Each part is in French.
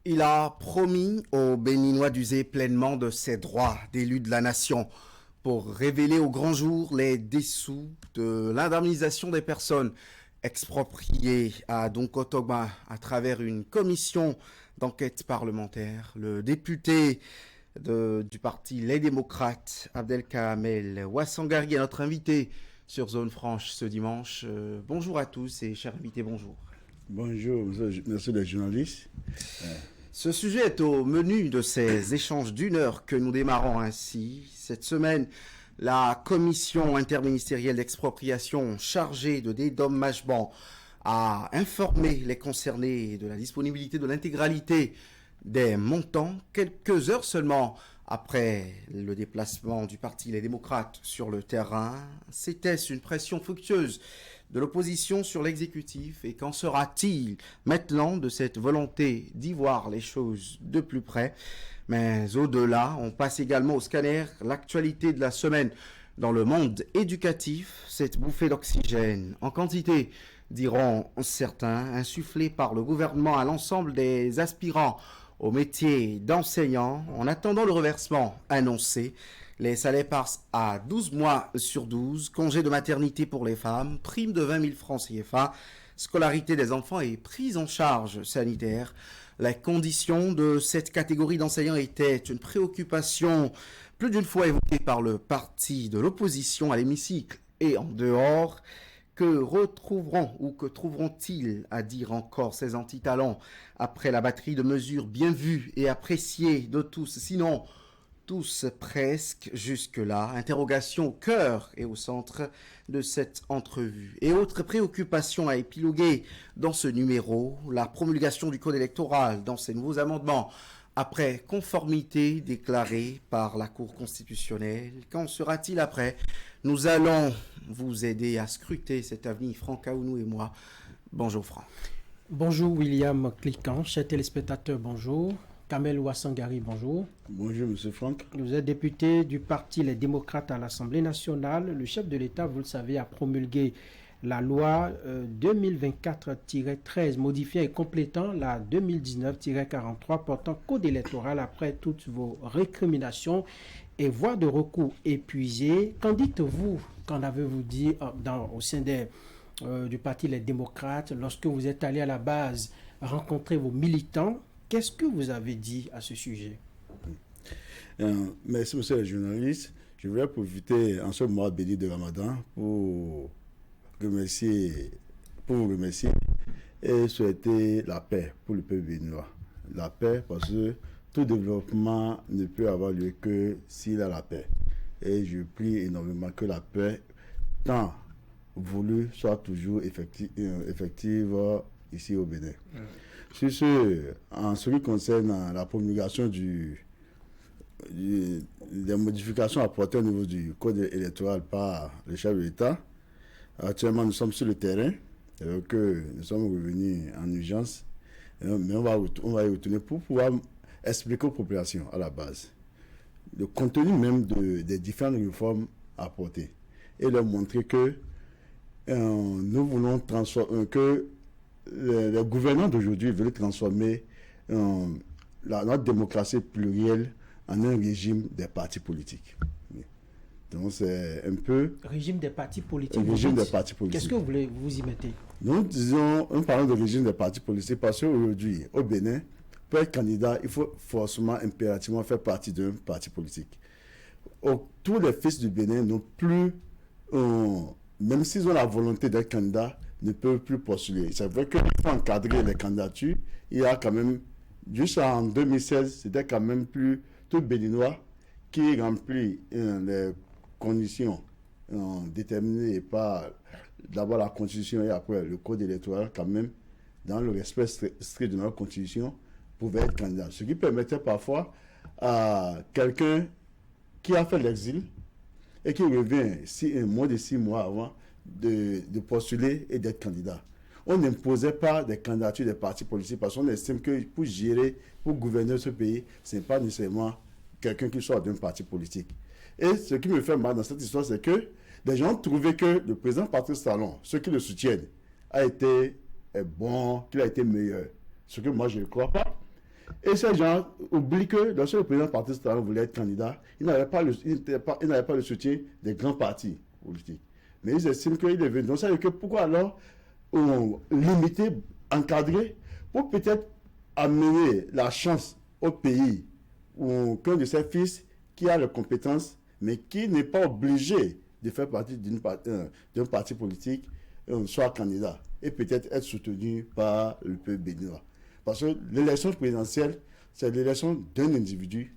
Il a promis aux Béninois d'user pleinement de ses droits d'élu de la nation pour révéler au grand jour les dessous de l'indemnisation des personnes expropriées à Donkotogba à travers une commission d'enquête parlementaire. Le député du parti Les Démocrates, Abdelkamel Ouassangari, est notre invité sur Zone Franche ce dimanche. Bonjour à tous et chers invités, bonjour. Bonjour, merci les journalistes. Ce sujet est au menu de ces échanges d'une heure que nous démarrons ainsi. Cette semaine, la commission interministérielle d'expropriation chargée de dédommagement a informé les concernés de la disponibilité de l'intégralité des montants quelques heures seulement après le déplacement du parti Les Démocrates sur le terrain. C'était une pression fructueuse de l'opposition sur l'exécutif, et qu'en sera-t-il maintenant de cette volonté d'y voir les choses de plus près? Mais au-delà, on passe également au scanner l'actualité de la semaine dans le monde éducatif, cette bouffée d'oxygène en quantité, diront certains, insufflée par le gouvernement à l'ensemble des aspirants au métier d'enseignant, en attendant le reversement annoncé. Les salaires passent à 12 mois sur 12, congé de maternité pour les femmes, prime de 20 000 francs CFA, scolarité des enfants et prise en charge sanitaire. Les conditions de cette catégorie d'enseignants étaient une préoccupation plus d'une fois évoquée par le parti de l'opposition à l'hémicycle et en dehors. Que retrouveront ou que trouveront-ils à dire encore ces anti-talents après la batterie de mesures bien vues et appréciées de tous, sinon tous presque jusque-là? Interrogation au cœur et au centre de cette entrevue. Et autre préoccupation à épiloguer dans ce numéro, la promulgation du code électoral dans ces nouveaux amendements après conformité déclarée par la Cour constitutionnelle. Qu'en sera-t-il après? Nous allons vous aider à scruter cet avenir, Franck Aounou et moi. Bonjour Franck. Bonjour William Cliquant, chers téléspectateurs, bonjour. Kamel Ouassangari, bonjour. Bonjour Monsieur Franck. Vous êtes député du parti Les Démocrates à l'Assemblée nationale. Le chef de l'État, vous le savez, a promulgué la loi 2024-13 modifiant et complétant la 2019-43 portant code électoral après toutes vos récriminations et voies de recours épuisées. Qu'en dites-vous, qu'en avez-vous dit au sein du parti Les Démocrates lorsque vous êtes allé à la base rencontrer vos militants? Qu'est-ce que vous avez dit à ce sujet? Merci monsieur le journaliste. Je voudrais profiter en ce mois béni de Ramadan pour vous remercier et souhaiter la paix pour le peuple béninois. La paix, parce que tout développement ne peut avoir lieu que s'il a la paix. Et je prie énormément que la paix, tant voulue, soit toujours effective ici au Bénin. Sur ce, en ce qui concerne la promulgation des modifications apportées au niveau du code électoral par le chef de l'État, actuellement nous sommes sur le terrain, que nous sommes revenus en urgence, mais on va y retourner pour pouvoir expliquer aux populations à la base le contenu même des différentes réformes apportées et leur montrer que nous voulons transformer, que les gouvernants d'aujourd'hui veulent transformer notre démocratie plurielle en un régime des partis politiques. Donc c'est un peu... Régime des partis politiques. Régime des partis politiques. Qu'est-ce que vous y mettez? Nous parlons de régime des partis politiques parce qu'aujourd'hui, au Bénin, pour être candidat, il faut forcément, impérativement faire partie d'un parti politique. Tous les fils du Bénin n'ont plus, même s'ils ont la volonté d'être candidats, ne peuvent plus postuler. C'est vrai qu'il faut encadrer les candidatures. Il y a quand même, jusqu'en 2016, c'était quand même plus tout Béninois qui remplit les conditions déterminées par d'abord la Constitution et après le Code électoral, quand même, dans le respect strict de notre Constitution, pouvait être candidat. Ce qui permettait parfois à quelqu'un qui a fait l'exil et qui revient moins de 6 mois avant de postuler et d'être candidat. On n'imposait pas des candidatures des partis politiques parce qu'on estime que pour gérer, pour gouverner ce pays, ce n'est pas nécessairement quelqu'un qui sort d'un parti politique. Et ce qui me fait mal dans cette histoire, c'est que les gens trouvaient que le président Patrice Talon, ceux qui le soutiennent, a été bon, qu'il a été meilleur. Ce que moi, je ne crois pas. Et ces gens oublient que lorsque le président du Parti citoyen voulait être candidat, il n'avait pas le soutien des grands partis politiques. Mais ils estiment qu'il est venu. Donc ça veut dire que pourquoi alors limiter, encadrer, pour peut-être amener la chance au pays ou qu'un de ses fils qui a les compétences, mais qui n'est pas obligé de faire partie d'un parti politique, soit candidat, et peut-être être soutenu par le peuple béninois. Parce que l'élection présidentielle, c'est l'élection d'un individu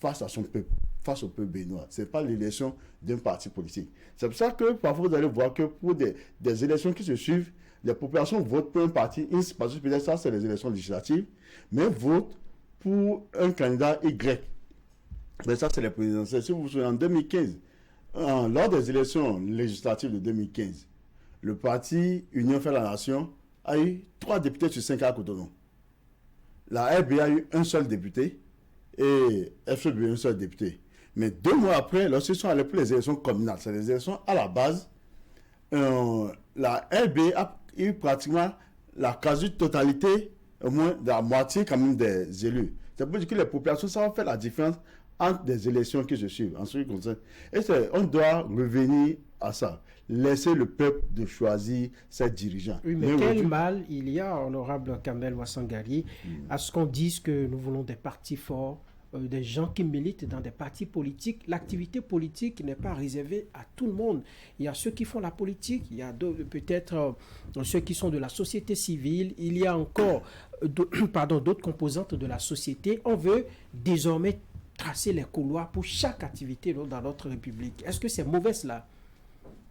face à son peuple, face au peuple béninois. Ce n'est pas l'élection d'un parti politique. C'est pour ça que parfois vous allez voir que pour des élections qui se suivent, les populations votent pour un parti, parce que peut-être ça c'est les élections législatives, mais votent pour un candidat Y. Mais ça c'est les présidentielles. Si vous vous souvenez, en 2015, lors des élections législatives de 2015, le parti Union fait la Nation a eu 3 députés sur 5 à Cotonou. La RB a eu un seul député et FCB un seul député. Mais 2 mois après, lorsqu'ils sont allés pour les élections communales, c'est les élections à la base, la RB a eu pratiquement la quasi-totalité, au moins de la moitié quand même des élus. C'est pour dire que les populations savent faire la différence entre des élections qui se suivent, en ce qui concerne. Et on doit revenir à ça. Laisser le peuple de choisir ses dirigeants. Oui, mais quel mal il y a, honorable Kamel Ouassangari, à ce qu'on dise que nous voulons des partis forts, des gens qui militent dans des partis politiques. L'activité politique n'est pas réservée à tout le monde. Il y a ceux qui font la politique, il y a peut-être ceux qui sont de la société civile, il y a encore d'autres composantes de la société. On veut désormais tracer les couloirs pour chaque activité dans notre République. Est-ce que c'est mauvais cela?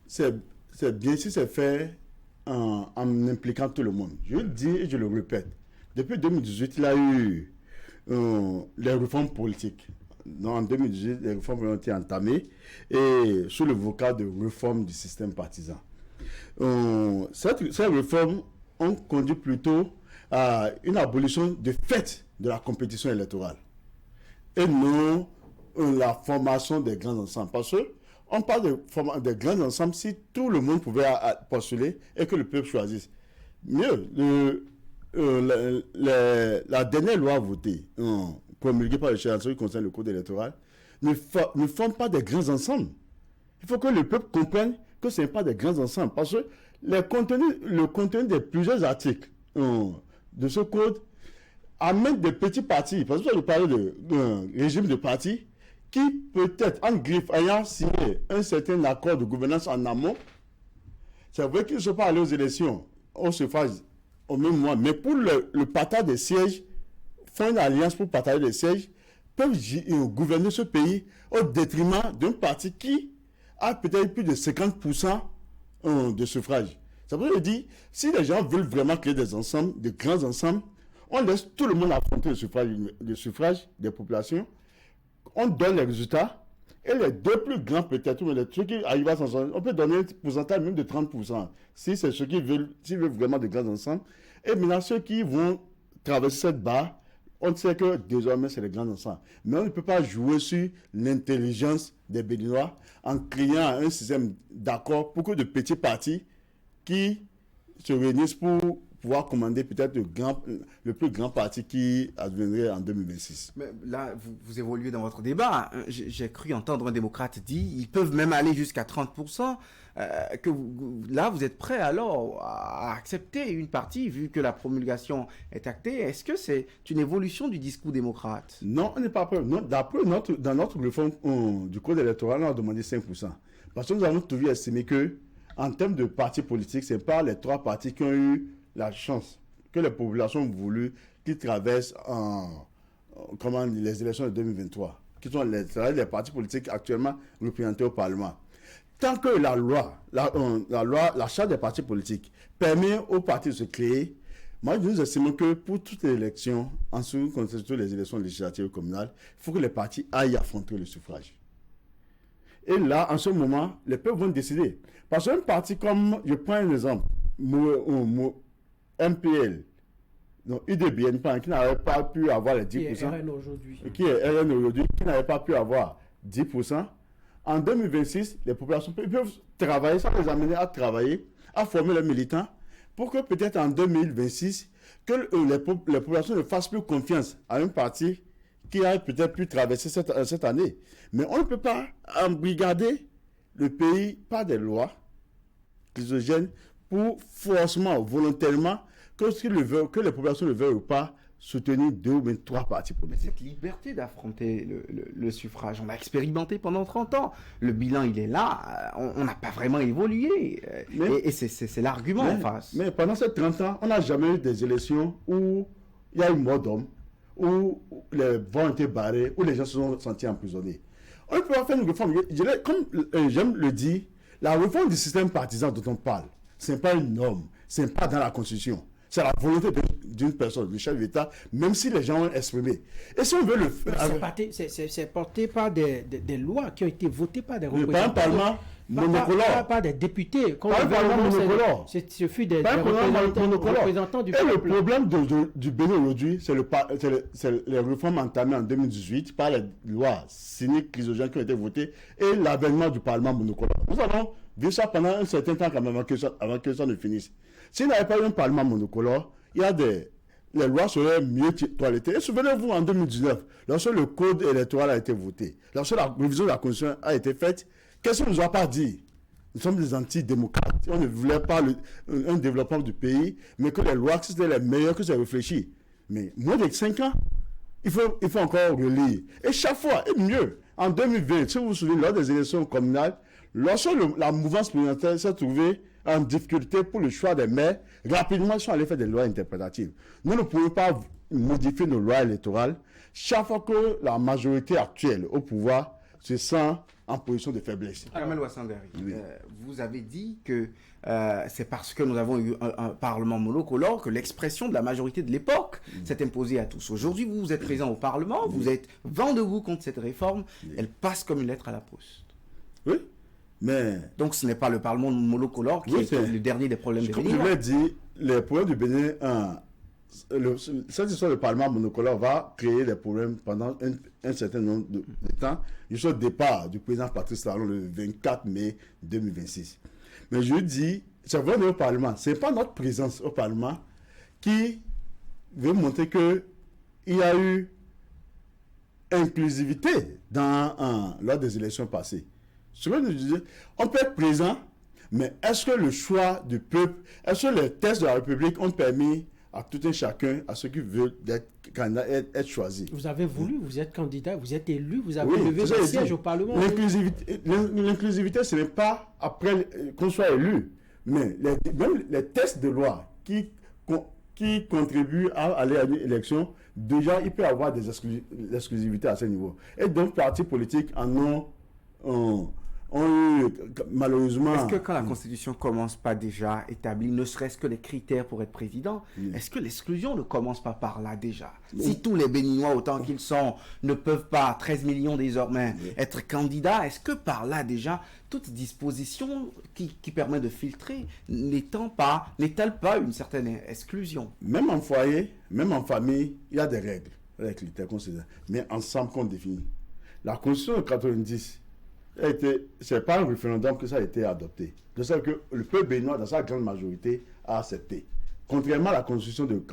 C'est bien si c'est fait en impliquant tout le monde. Je le dis et je le répète. Depuis 2018, il y a eu les réformes politiques. En 2018, les réformes ont été entamées et sous le vocable de réforme du système partisan. Ces réformes ont conduit plutôt à une abolition de fait de la compétition électorale et non la formation des grands ensembles. Parce que on parle de grands ensembles si tout le monde pouvait postuler et que le peuple choisisse. Mieux, la dernière loi votée, promulguée par le chef qui concerne le code électoral, ne forme pas des grands ensembles. Il faut que le peuple comprenne que ce n'est pas des grands ensembles. Parce que le contenu de plusieurs articles de ce code amène des petits partis. Parce que je parlais d'un régime de partis qui peut-être, en griffe, ayant signé un certain accord de gouvernance en amont, c'est vrai qu'ils ne sont pas allés aux élections, au suffrage, au même mois, mais pour le partage des sièges, font une alliance pour partager des sièges, peuvent gouverner ce pays au détriment d'un parti qui a peut-être plus de 50% de suffrage. Ça veut dire, si les gens veulent vraiment créer des ensembles, de grands ensembles, on laisse tout le monde affronter le suffrage des populations, on donne les résultats, et les 2 plus grands peut-être, mais ceux qui arrivent à s'en sortir, on peut donner un pourcentage même de 30%, si c'est ceux qui veulent vraiment de grands ensembles. Et maintenant, ceux qui vont traverser cette barre, on sait que désormais c'est les grands ensembles. Mais on ne peut pas jouer sur l'intelligence des Béninois en créant un système d'accord pour que de petits partis qui se réunissent pour pouvoir commander peut-être le plus grand parti qui adviendrait en 2026. Mais là, vous évoluez dans votre débat. J'ai cru entendre un démocrate dire ils peuvent même aller jusqu'à 30%. Là, vous êtes prêt alors à accepter une partie vu que la promulgation est actée. Est-ce que c'est une évolution du discours démocrate? Non, on n'est pas prêt. D'après dans notre réforme du code électoral, on a demandé 5%. Parce que nous avons toujours estimé que, en termes de partis politiques, ce n'est pas les 3 partis qui ont eu la chance que les populations ont voulu qu'ils traversent les élections de 2023, qui sont les partis politiques actuellement représentés au Parlement. Tant que la charte des partis politiques permet aux partis de se créer, moi nous estimons que pour toutes les élections, en ce qui concerne les élections législatives et communales, il faut que les partis aillent affronter le suffrage. Et là, en ce moment, les peuples vont décider. Parce qu'un parti comme, je prends un exemple, MPL, donc UDBN, qui n'avait pas pu avoir les 10%, qui est RN aujourd'hui, qui n'avait pas pu avoir 10%, en 2026, les populations peuvent travailler, ça les amener à travailler, à former les militants, pour que peut-être en 2026, que les populations ne fassent plus confiance à un parti qui a peut-être pu traverser cette année. Mais on ne peut pas embrigader le pays par des lois exogènes pour forcément, volontairement, que les populations le veulent ou pas, soutenir 2 ou même 3 partis Mais politiques. cette liberté d'affronter le suffrage, on l'a expérimenté pendant 30 ans. Le bilan, il est là. On n'a pas vraiment évolué. Et c'est l'argument en face. Mais pendant ces 30 ans, on n'a jamais eu des élections où il y a eu mort d'homme, où les voix ont été barrées, où les gens se sont sentis emprisonnés. On peut pas faire une réforme. Comme j'aime le dire, la réforme du système partisan dont on parle, ce n'est pas une norme, ce n'est pas dans la Constitution. C'est la volonté d'une personne, du chef de l'État, même si les gens ont exprimé. Et si on veut le faire... C'est porté par des lois qui ont été votées par des représentants. Par un parlement monocolore. Pas des députés. Par un parlement monocolore. Ce fut des Par un parlement représentants du peuple. Et peuple. le problème du Bénin aujourd'hui, c'est les réformes entamées en 2018 par les lois cyniques, chrysogènes qui ont été votées et l'avènement du parlement monocolore. Nous allons vivre ça pendant un certain temps quand même avant que ça ne finisse. S'il n'y avait pas eu un parlement monocolore, les lois seraient mieux toilettées. Et souvenez-vous, en 2019, lorsque le code électoral a été voté, lorsque la révision de la Constitution a été faite, qu'est-ce qu'on ne nous a pas dit? Nous sommes des antidémocrates. On ne voulait pas un développement du pays, mais que les lois, c'était les meilleures, que c'est réfléchi. Mais moins de 5 ans, il faut encore relire. Et chaque fois, et mieux, en 2020, si vous vous souvenez, lors des élections communales, lorsque la mouvance présidentielle s'est trouvée en difficulté pour le choix des maires, rapidement, ils sont allés faire des lois interprétatives. Nous ne pouvons pas modifier nos lois électorales chaque fois que la majorité actuelle au pouvoir se sent en position de faiblesse. Kamel Ouassandari, vous avez dit que c'est parce que nous avons eu un parlement monocolore que l'expression de la majorité de l'époque s'est imposée à tous. Aujourd'hui, vous êtes présent au Parlement, vous êtes vent debout contre cette réforme, elle passe comme une lettre à la poste. Oui, mais... Donc ce n'est pas le Parlement monocolore qui est le dernier des problèmes du Comme Bénin. je l'ai dit, les problèmes du Bénin, cette histoire de Parlement monocolore va créer des problèmes pendant un certain nombre de temps, jusqu'au départ du président Patrice Talon le 24 mai 2026. Mais je dis, c'est vraiment le Parlement, ce n'est pas notre présence au Parlement qui veut montrer qu'il y a eu inclusivité lors des élections passées. Ce que nous disons, on peut être présent, mais est-ce que le choix du peuple, est-ce que les tests de la République ont permis à tout un chacun, à ceux qui veulent être candidats, être choisis? Vous avez voulu, vous êtes candidat, vous êtes élu, vous avez levé votre siège au Parlement. L'inclusivité, ce n'est pas après qu'on soit élu, mais même les tests de loi qui contribuent à aller à une élection, déjà, il peut y avoir des exclusivités à ce niveau. Et donc, partis politiques en ont eu, malheureusement... Est-ce que quand la Constitution commence pas déjà établie, ne serait-ce que les critères pour être président, est-ce que l'exclusion ne commence pas par là déjà? Si tous les Béninois, autant qu'ils sont, ne peuvent pas, 13 millions désormais, être candidats, est-ce que par là déjà, toute disposition qui permet de filtrer n'étale pas une certaine exclusion? Même en foyer, même en famille, il y a des règles, les critères considérés, mais ensemble qu'on définit. La Constitution de 90, c'est pas un référendum que ça a été adopté. De sorte que le peuple béninois, dans sa grande majorité, a accepté. Contrairement à la Constitution de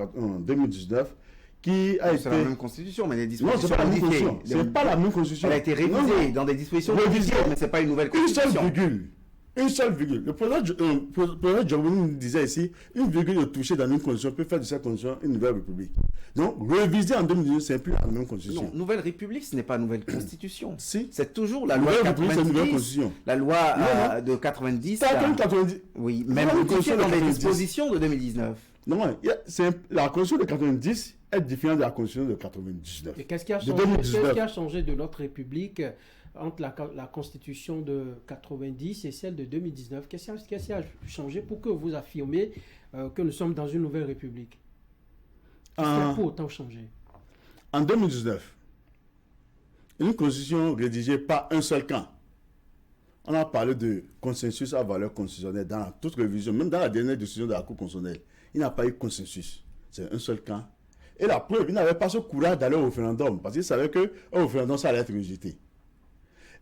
2019, qui a été... C'est la même Constitution, mais les Non, dispositions... c'est pas la même Constitution. C'est pas la même Constitution. Elle a été révisée dans des dispositions révisée, mais c'est pas une nouvelle Constitution. Une seule virgule. Le président Djambouni nous disait ici, une virgule de toucher dans une constitution peut faire de cette constitution une nouvelle république. Donc, réviser en 2019, c'est plus la même constitution. Non, nouvelle république, ce n'est pas nouvelle constitution. Si. C'est toujours la loi Nouvelle république, c'est une nouvelle 90. constitution. La loi de 90. C'est comme 90. Oui, même Nouvelle modifiée constitution de dans des 90. dispositions de 2019. Non, la constitution de 90 est différente de la constitution de 99. Et qu'est-ce qui a De changé, 2019. qu'est-ce qui a changé de notre République entre la Constitution de 90 et celle de 2019? Qu'est-ce qui a changé pour que vous affirmez que nous sommes dans une nouvelle République? Qu'est-ce qui a pour autant changé? En 2019, une constitution rédigée par un seul camp. On a parlé de consensus à valeur constitutionnelle dans toute révision, même dans la dernière décision de la Cour constitutionnelle. Il n'y a pas eu consensus. C'est un seul camp. Et la preuve, il n'avait pas ce courage d'aller au référendum, parce qu'il savait qu'au référendum, ça allait être rejeté.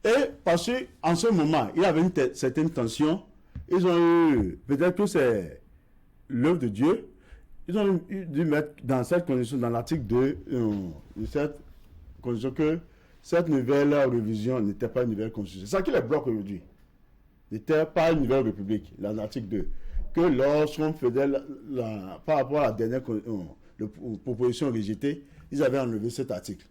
Et parce qu'en ce moment, il y avait une certaine tension, ils ont eu, peut-être que c'est l'œuvre de Dieu, Ils ont dû mettre dans cette condition, dans l'article 2 de cette condition, que cette nouvelle révision n'était pas une nouvelle constitution. C'est ça qui les bloque aujourd'hui. N'était pas une nouvelle république, l'article 2. Que lorsqu'on faisait, par rapport à la dernière proposition rejetée, ils avaient enlevé cet article.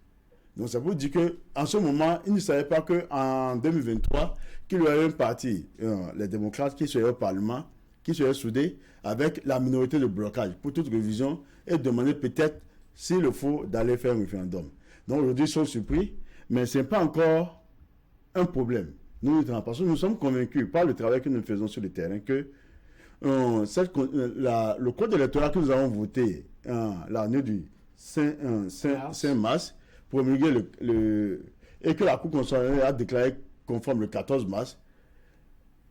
Donc ça veut dire qu'en ce moment, ils ne savaient pas qu'en 2023, qu'il y aurait un parti, les démocrates, qui serait au Parlement, qui serait soudé avec la minorité de blocage pour toute révision et demander peut-être, s'il le faut, d'aller faire un référendum. Donc aujourd'hui, ils sont surpris, mais ce n'est pas encore un problème. Parce que nous sommes convaincus par le travail que nous faisons sur le terrain que le code électoral que nous avons voté l'année du 5 mars, promulgué et que la Cour constitutionnelle a déclaré conforme le 14 mars,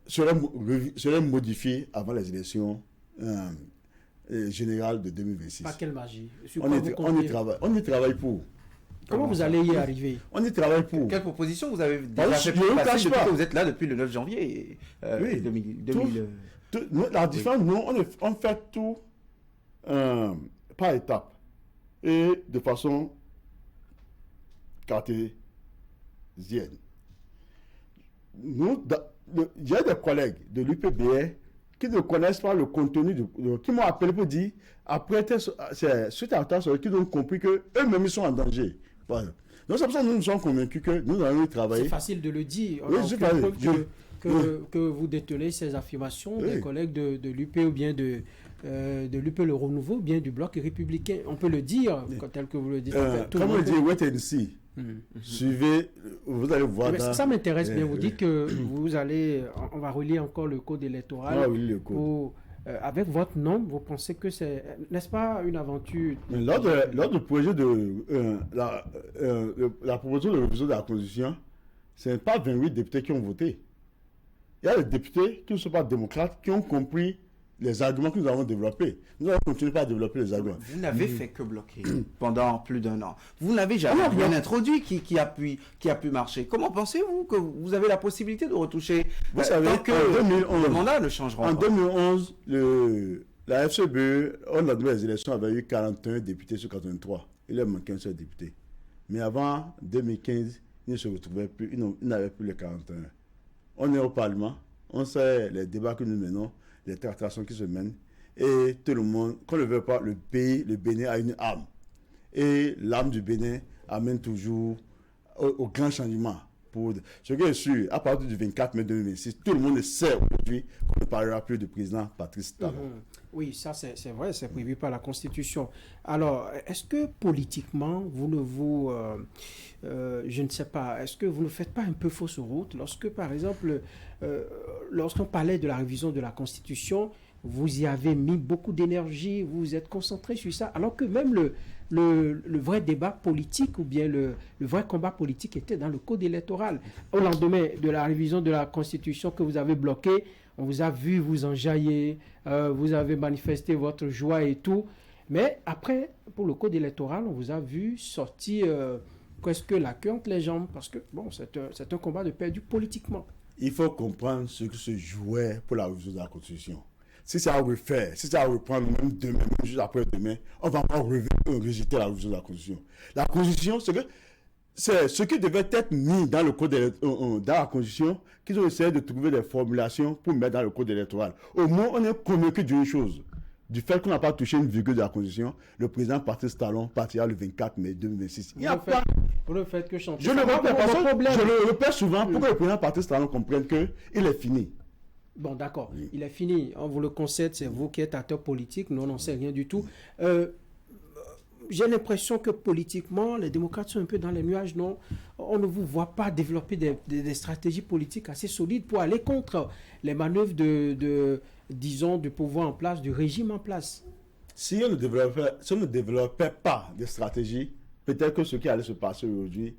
serait modifié avant les élections générales de 2026. Par quelle magie? On y travaille pour. Comment vous allez y arriver? On y travaille pour. Quelle proposition vous avez déjà fait passer depuis que vous êtes là depuis le 9 janvier oui, 2000 La différence, nous, on fait tout par étapes et de façon cartésienne. Il y a des collègues de l'UPBR qui ne connaissent pas le contenu, qui m'ont appelé pour dire, après, c'est suite à ça, qu'ils ont compris qu'eux-mêmes ils sont en danger. Voilà. Donc c'est pour ça que nous sommes convaincus que nous allons y travailler. C'est facile de le dire. Oui, c'est facile. Que vous détenez ces affirmations des collègues de l'UP ou bien de l'UP Le Renouveau ou bien du Bloc républicain. On peut le dire, tel que vous le dites. Comme on dit, wait and see. Suivez, vous allez voir. Mais ça m'intéresse bien. Vous dites que vous allez, on va relire encore le code électoral. Ah oui, le code. Avec votre nom, vous pensez que c'est, n'est-ce pas, une aventure? Lors du projet la proposition de révision de la Constitution, ce n'est pas 28 députés qui ont voté. Il y a des députés qui ne sont pas démocrates qui ont compris les arguments que nous avons développés. Nous allons continuer à développer les arguments. Vous n'avez fait que bloquer pendant plus d'un an. Vous n'avez jamais rien introduit qui a pu marcher. Comment pensez-vous que vous avez la possibilité de retoucher? Vous savez, tant que en 2011, le mandat ne changera en pas. 2011, la FCBE, au lendemain des élections, avait eu 41 députés sur 83. Il leur manquait un seul député. Mais avant 2015, ils ne se retrouvaient plus, ils n'avaient plus les 41. On est au Parlement, on sait les débats que nous menons, les tractations qui se mènent, et tout le monde, qu'on ne le veut pas, le Bénin a une âme. Et l'âme du Bénin amène toujours au grand changement. Ce qui est sûr, à partir du 24 mai 2026, tout le monde sait aujourd'hui qu'on ne parlera plus du président Patrice Talon. Oui, ça c'est vrai, c'est prévu par la Constitution. Alors, est-ce que politiquement, vous ne vous... je ne sais pas, est-ce que vous ne faites pas un peu fausse route lorsque, par exemple, lorsqu'on parlait de la révision de la Constitution, vous y avez mis beaucoup d'énergie, vous vous êtes concentré sur ça, alors que même le vrai débat politique ou bien le vrai combat politique était dans le code électoral. Au lendemain de la révision de la Constitution que vous avez bloquée, on vous a vu vous enjailler, vous avez manifesté votre joie et tout. Mais après, pour le code électoral, on vous a vu sortir presque la queue entre les jambes parce que, bon, c'est un combat de perdu politiquement. Il faut comprendre ce que se jouait pour la révision de la Constitution. Si ça refaire, si ça reprendre même demain, même juste après-demain, on va pas rejeter la révision de la Constitution. La Constitution, c'est ce qui devait être mis dans le code dans la Constitution, qu'ils ont essayé de trouver des formulations pour mettre dans le code électoral. Au moins, on est convaincu d'une chose. Du fait qu'on n'a pas touché une virgule de la Constitution, le président Patrice Talon partira le 24 mai 2026. Vous ne faites que chanter. Je le répète souvent pour que le président Patrice Talon comprenne qu'il est fini. Bon, d'accord, il est fini. On vous le concède, c'est vous qui êtes acteur politique. Nous, on n'en sait rien du tout. J'ai l'impression que politiquement, les démocrates sont un peu dans les nuages, non? On ne vous voit pas développer des stratégies politiques assez solides pour aller contre les manœuvres disons, du pouvoir en place, du régime en place. Si on ne développait pas de stratégie, peut-être que ce qui allait se passer aujourd'hui,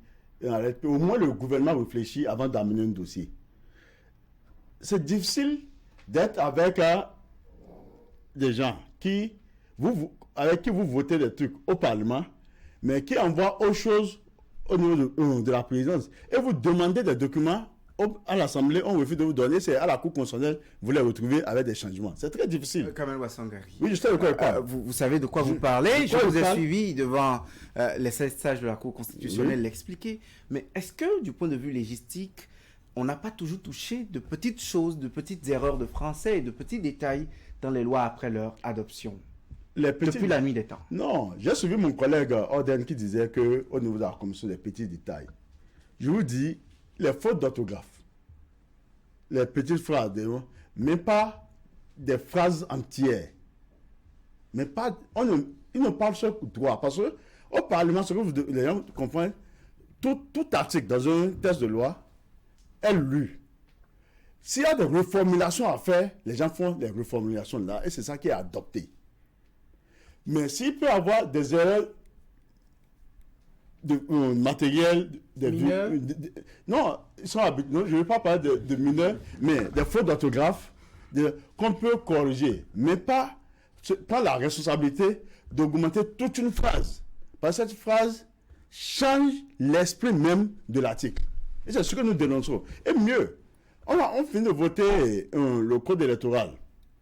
au moins le gouvernement réfléchit avant d'amener un dossier. C'est difficile d'être avec des gens avec qui vous votez des trucs au Parlement, mais qui envoient autre chose au niveau de la présidence. Et vous demandez des documents à l'Assemblée, on refuse de vous donner, c'est à la Cour constitutionnelle, vous les retrouvez avec des changements. C'est très difficile. Kamel Ouassangari. Oui, je sais de quoi il parle. Vous savez de quoi vous parlez. Je vous ai suivi devant les 16 sages de la Cour constitutionnelle l'expliquer. Mais est-ce que, du point de vue légistique, on n'a pas toujours touché de petites choses, de petites erreurs de français et de petits détails dans les lois après leur adoption depuis la nuit des temps? Non, j'ai suivi mon collègue Orden qui disait qu'au niveau de la commission des petits détails, je vous dis, les fautes d'orthographe, les petites phrases, mais pas des phrases entières. Mais pas, ils ne parlent sur droit. Parce qu'au Parlement, ce que les gens comprennent, tout article dans un texte de loi est lu. S'il y a des reformulations à faire, les gens font des reformulations là, et c'est ça qui est adopté. Mais s'il peut y avoir des erreurs de matériel, non, je ne vais pas parler de mineurs, mais des fautes d'orthographe qu'on peut corriger, mais pas la responsabilité d'augmenter toute une phrase. Parce que cette phrase change l'esprit même de l'article. Et c'est ce que nous dénonçons. Et mieux, on finit de voter le code électoral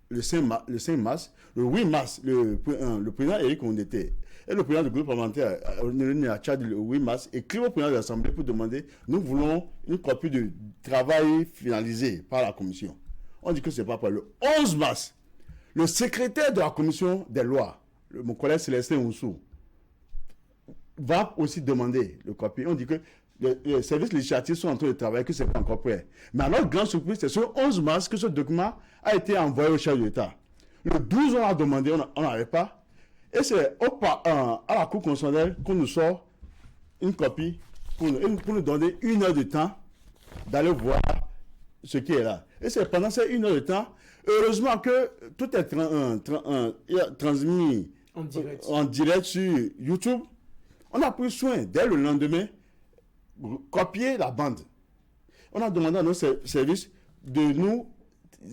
le 5 mars, le 8 mars, le président Éric Ondete et le président du groupe parlementaire à Tchad le 8 mars écrit au président de l'Assemblée pour demander, nous voulons une copie de travail finalisé par la commission. On dit que ce n'est pas pour le 11 mars. Le secrétaire de la commission des lois, mon collègue Célestin Oussou, va aussi demander le copie. On dit que les services législatifs sont en train de travailler, que ce n'est pas encore prêt. Mais à notre grande surprise, c'est sur le 11 mars que ce document a été envoyé au chef de l'État. Le 12, on a demandé, on n'avait pas. Et c'est à la Cour constitutionnelle qu'on nous sort une copie pour nous donner 1 heure de temps d'aller voir ce qui est là. Et c'est pendant ces 1 heure de temps, heureusement que tout est transmis en direct sur YouTube. On a pris soin, dès le lendemain, copier la bande. On a demandé à nos services de nous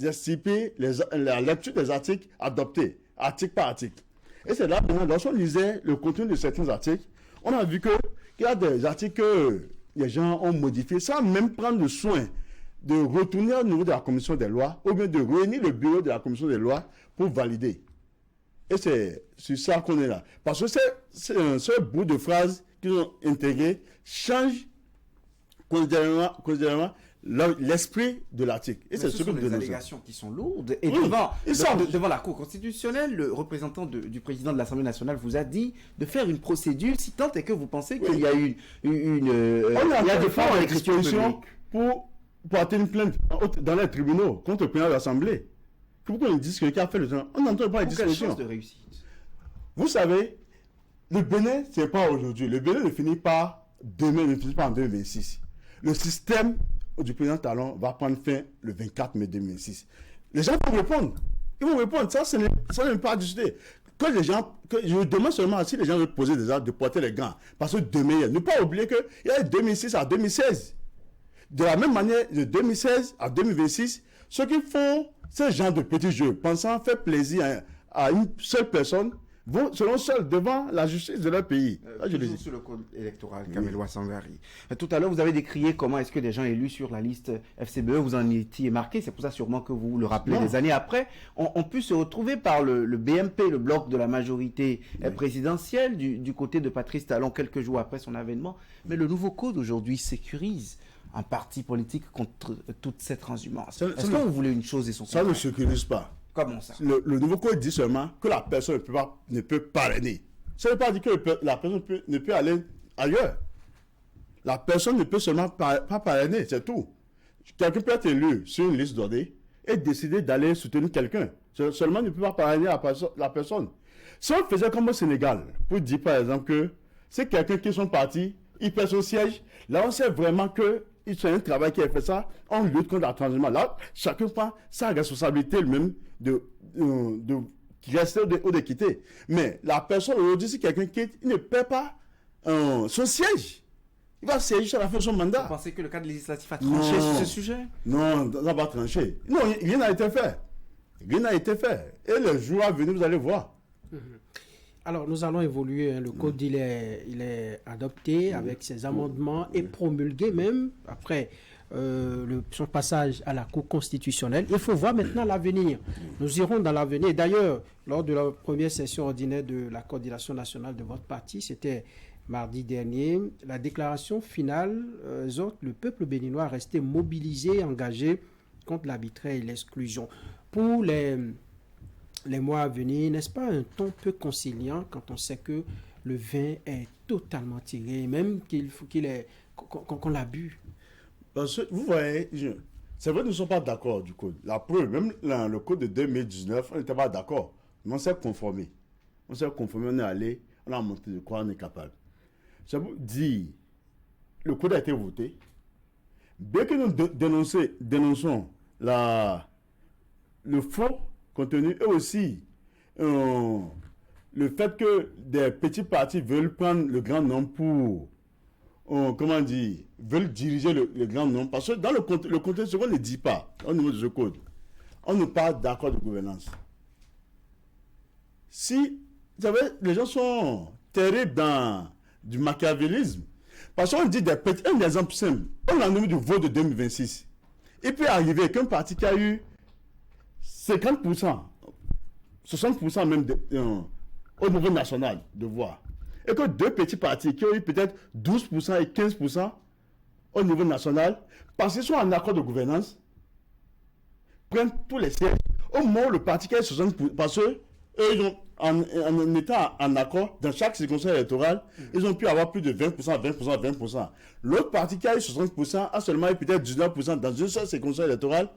estimer la lecture des articles adoptés, article par article. Et c'est là, maintenant, lorsqu'on lisait le contenu de certains articles, on a vu qu'il y a des articles que les gens ont modifiés sans même prendre le soin de retourner au niveau de la commission des lois ou bien de réunir le bureau de la commission des lois pour valider. Et c'est sur ça qu'on est là. Parce que ce bout de phrase qu'ils ont intégré change considérablement l'esprit de l'article. Et c'est ce que nous dénonçons. Allégations qui sont lourdes. Et devant la Cour constitutionnelle, le représentant du président de l'Assemblée nationale vous a dit de faire une procédure si tant est que vous pensez qu'il y a il y a des fonds à disposition pour porter une plainte dans les tribunaux contre le président de l'Assemblée. Pourquoi on dit que quelqu'un a fait le temps? On n'entend pas les dispositions. De réussite. Vous savez, le Bénin, ce n'est pas aujourd'hui. Le Bénin ne finit pas demain, ne finit pas en 2026. Le système du président Talon va prendre fin le 24 mai 2006. Les gens vont répondre. Ils vont répondre. Ça n'est pas à discuter. Je demande seulement si les gens veulent poser des actes de porter les gants. Parce que demain, ne pas oublier qu'il y a 2006 à 2016. De la même manière, de 2016 à 2026, ceux qui font ce genre de petits jeux, pensant faire plaisir à une seule personne, seront seuls devant la justice de leur pays. Toujours sur le code électoral, Kamel Ouassangari. Tout à l'heure, vous avez décrié comment est-ce que des gens élus sur la liste FCBE, vous en étiez marqué, c'est pour ça sûrement que vous le rappelez des années après, ont pu se retrouver par le BMP, le bloc de la majorité présidentielle, du côté de Patrice Talon, quelques jours après son avènement. Mais le nouveau code aujourd'hui sécurise un parti politique contre toute cette transhumance. Est-ce que vous voulez une chose et son contraire? Ça ne sécurise pas. Comment ça? Le nouveau code dit seulement que la personne ne peut parrainer. Ça ne veut pas dire que la personne ne peut aller ailleurs. La personne ne peut seulement pas parrainer, c'est tout. Quelqu'un peut être élu sur une liste donnée et décider d'aller soutenir quelqu'un. Seulement, il ne peut pas parrainer la personne. Si on faisait comme au Sénégal, pour dire par exemple que c'est quelqu'un qui est son parti, il perd son siège, là on sait vraiment que c'est un travail qui a fait ça, on lutte contre la transhumance. Là, chacun prend sa responsabilité lui-même de rester ou de quitter. Mais la personne aujourd'hui, si quelqu'un quitte, il ne perd pas son siège. Il va siéger jusqu'à la fin de son mandat. Vous pensez que le cadre législatif a tranché sur ce sujet? Non, ça va pas trancher. Non, rien n'a été fait. Rien n'a été fait. Et le jour à venir, vous allez voir. Alors, nous allons évoluer. Le code, il est adopté avec ses amendements et promulgué même après son passage à la Cour constitutionnelle. Il faut voir maintenant l'avenir. Nous irons dans l'avenir. D'ailleurs, lors de la première session ordinaire de la coordination nationale de votre parti, c'était mardi dernier, la déclaration finale exhorte le peuple béninois à rester mobilisé et engagé contre l'arbitraire et l'exclusion. Pour les mois à venir, n'est-ce pas un ton peu conciliant quand on sait que le vin est totalement tiré, même qu'on l'a bu? Parce que, vous voyez, c'est vrai que nous ne sommes pas d'accord du code. La preuve, même le code de 2019, on n'était pas d'accord. Mais on s'est conformé. On est allé, on a montré de quoi on est capable. Ça vous dit, le code a été voté. Bien que nous dénonçons le faux contenu et aussi le fait que des petits partis veulent prendre le grand nombre pour, veulent diriger le grand nombre. Parce que dans le contenu, ce qu'on ne dit pas au niveau de ce code, on ne parle d'accord de gouvernance. Si, vous savez, les gens sont terribles dans du machiavélisme. Parce qu'on dit un exemple simple. On a nommé du vote de 2026. Il peut arriver qu'un parti qui a eu 50%, 60% même au niveau national de voix, et que deux petits partis qui ont eu peut-être 12% et 15% au niveau national, parce qu'ils sont en accord de gouvernance, prennent tous les sièges. Au moment où le parti qui a eu 60%, parce que eux, ils ont, en étant en accord, dans chaque circonscription électorale, ils ont pu avoir plus de 20%, 20%, 20%. L'autre parti qui a eu 60% a seulement eu peut-être 19% dans une seule circonscription électorale,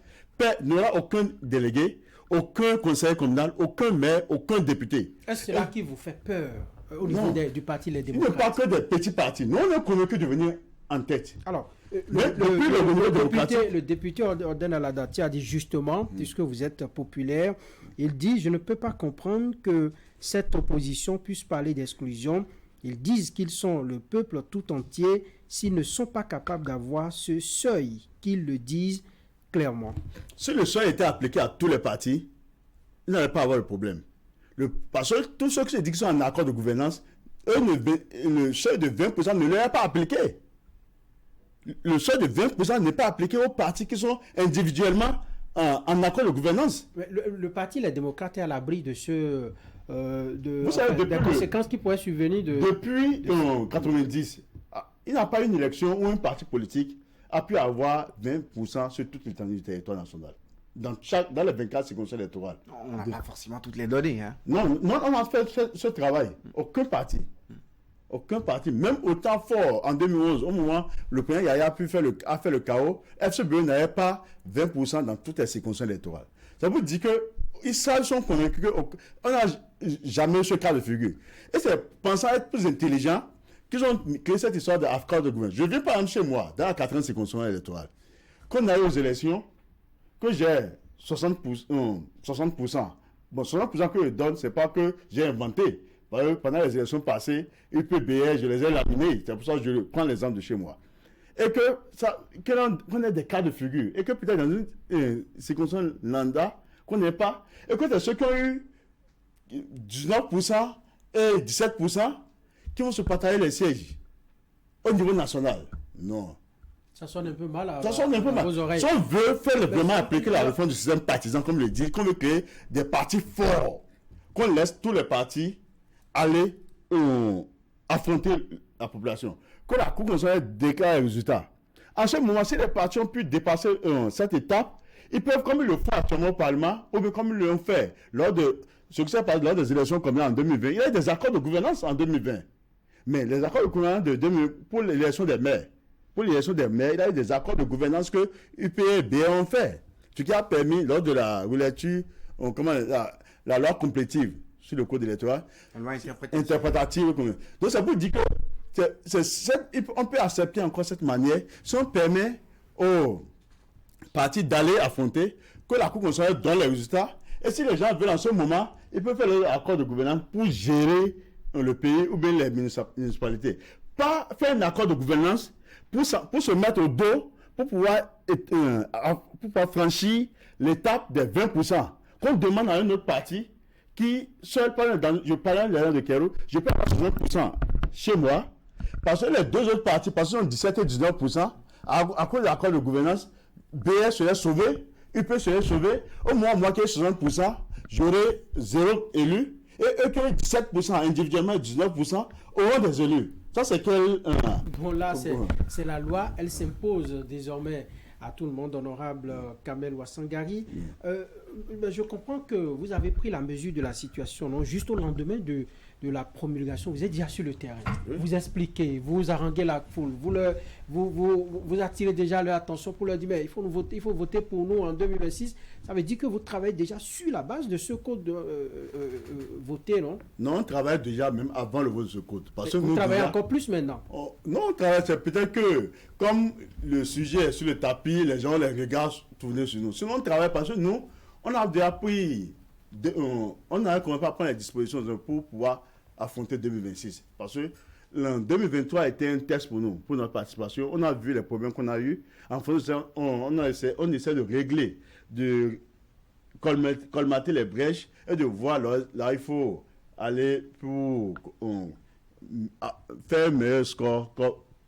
n'aura aucun délégué, aucun conseiller communal, aucun maire, aucun député. Est-ce cela qui vous fait peur au niveau du parti Les Démocrates? Il ne parle que des petits partis. Nous, on est convaincus de venir en tête. Alors, le député Orden Aladati a dit justement, puisque vous êtes populaire, il dit « Je ne peux pas comprendre que cette opposition puisse parler d'exclusion. Ils disent qu'ils sont le peuple tout entier. S'ils ne sont pas capables d'avoir ce seuil, qu'ils le disent clairement. » Si le seuil était appliqué à tous les partis, ils n'allaient pas avoir le problème. Parce que tous ceux qui se disent qu'ils sont en accord de gouvernance, le seuil de 20% ne leur est pas appliqué. Le seuil de 20% n'est pas appliqué aux partis qui sont individuellement en accord de gouvernance. Mais le parti Les Démocrates est à l'abri de Vous savez, des conséquences qui pourraient survenir depuis 90, il n'y a pas eu une élection où un parti politique a pu avoir 20% sur toute l'étendue du territoire national. Dans les 24 circonscriptions électorales. On n'a pas forcément toutes les données. Hein. Non, on a fait ce travail. Aucun parti, même au temps fort, en 2011, au moment où le président Yaya a fait le chaos, FCBE n'avait pas 20% dans toutes les circonscriptions électorales. Ça vous dit que ils sont convaincus qu'on n'a jamais eu ce cas de figure. Et c'est pensant être plus intelligent qu'ils ont créé cette histoire d'affaires de gouvernement. Je viens par exemple chez moi, dans la 80 circonscriptions électorales, qu'on a eu aux élections, que j'ai 60%. Bon, 60% que je donne, ce n'est pas que j'ai inventé. Pendant les élections passées, UPBR, je les ai laminés. C'est pour ça que je prends l'exemple de chez moi. Et qu'on ait des cas de figure. Et que peut-être dans une circonscription lambda, qu'on n'ait pas. Et que ceux qui ont eu 19% et 17% qui vont se partager les sièges au niveau national. Non. Ça sonne un peu mal à vos oreilles. Si on veut faire vraiment appliquer la réforme du système partisan, comme le dit, qu'on veut créer des partis forts, qu'on laisse tous les partis aller affronter la population, que la Cour constitutionnelle déclare les résultats. À ce moment, si les partis ont pu dépasser cette étape, ils peuvent, comme ils le font actuellement au Parlement, ou bien comme ils l'ont fait lors des élections communales en 2020. Il y a eu des accords de gouvernance en 2020. Mais les accords de gouvernance pour l'élection des maires, il y a eu des accords de gouvernance que UPR et BR ont fait. Ce qui a permis, lors de la relecture, la loi complétive sur le code électoral, interprétative. Donc ça vous dit que on peut accepter encore cette manière si on permet aux partis d'aller affronter, que la Cour constitutionnelle donne les résultats. Et si les gens veulent en ce moment, ils peuvent faire leur accord de gouvernance pour gérer le pays ou bien les municipalités. Pas faire un accord de gouvernance pour se mettre au dos, pour pouvoir franchir l'étape des 20%. Qu'on demande à un autre parti qui, je parlais de Kero, je peux avoir 20% chez moi, parce que les deux autres partis, parce qu'ils ont 17 et 19%, à cause de l'accord de gouvernance, BR serait sauvé, UP serait sauvé. Au moins, moi qui ai 60%, j'aurai 0 élus. Et eux qui ont 17% individuellement, 19% auront des élus. Ça, c'est quel... Bon, là, c'est la loi. Elle s'impose désormais à tout le monde, honorable Kamel Ouassangari. Je comprends que vous avez pris la mesure de la situation, non? Juste au lendemain de la promulgation, vous êtes déjà sur le terrain. Oui. Vous expliquez, vous haranguez la foule, vous attirez déjà leur attention pour leur dire mais il faut voter pour nous en 2026. Ça veut dire que vous travaillez déjà sur la base de ce code voté, non? Non, on travaille déjà même avant le vote de ce code. Parce que vous travaillez encore plus maintenant? Non, on travaille, c'est peut-être que comme le sujet est sur le tapis, les gens les regardent tourner sur nous. Sinon, on travaille parce que nous, on a déjà pris, on a commencé à prendre les dispositions pour pouvoir affronter 2026. Parce que l'an 2023 a été un test pour nous, pour notre participation. On a vu les problèmes qu'on a eus. En faisant, on essaie de régler, de colmater les brèches et de voir là il faut aller pour faire un meilleur score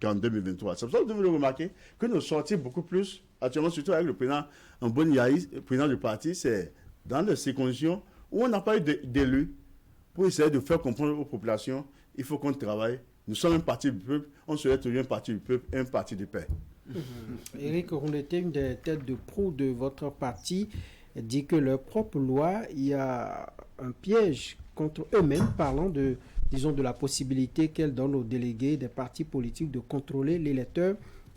qu'en 2023. C'est pour ça que vous devez remarquer que nos sorties beaucoup plus, actuellement surtout avec le président Mboni Yaïs, le président du parti, c'est dans des circonstances où on n'a pas eu d'élus pour essayer de faire comprendre aux populations, il faut qu'on travaille. Nous sommes un parti du peuple, on serait toujours un parti du peuple, un parti de paix. Éric Rondeté, une des têtes de proue de votre parti, dit que leur propre loi, il y a un piège contre eux-mêmes, parlant de la possibilité qu'elle donne aux délégués des partis politiques de contrôler l'électeur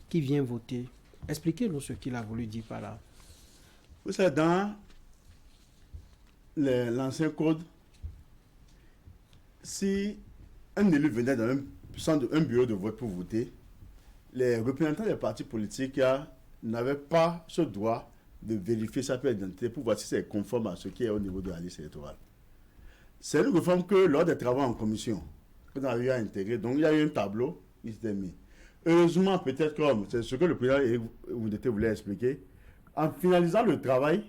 qui vient voter. Expliquez-nous ce qu'il a voulu dire par là. Vous savez, dans l'ancien code, si un élu venait dans un bureau de vote pour voter, les représentants des partis politiques n'avaient pas ce droit de vérifier sa pièce d'identité pour voir si c'est conforme à ce qui est au niveau de la liste électorale. C'est une réforme que lors des travaux en commission, on a eu à intégrer. Donc il y a eu un tableau, il s'était mis. Heureusement, peut-être comme c'est ce que le président Éric Rondeté voulait expliquer, en finalisant le travail,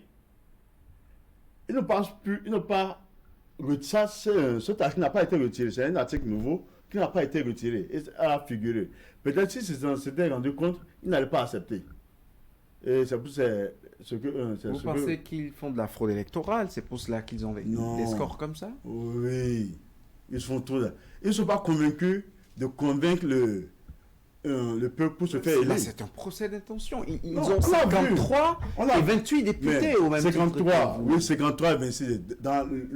il ne pense plus, il n'a pas ça, cet article n'a pas été retiré. C'est un article nouveau qui n'a pas été retiré et a figuré. Peut-être si s'était rendu compte, il n'allait pas accepter. Et c'est ce que... Vous pensez qu'ils font de la fraude électorale? C'est pour cela qu'ils ont des scores comme ça? Oui. Ils font tout. Ils ne sont pas convaincus de convaincre le peuple pour se faire élire. C'est un procès d'intention. Ils ont 53 et 28 députés au même 53, oui, 53 et 26.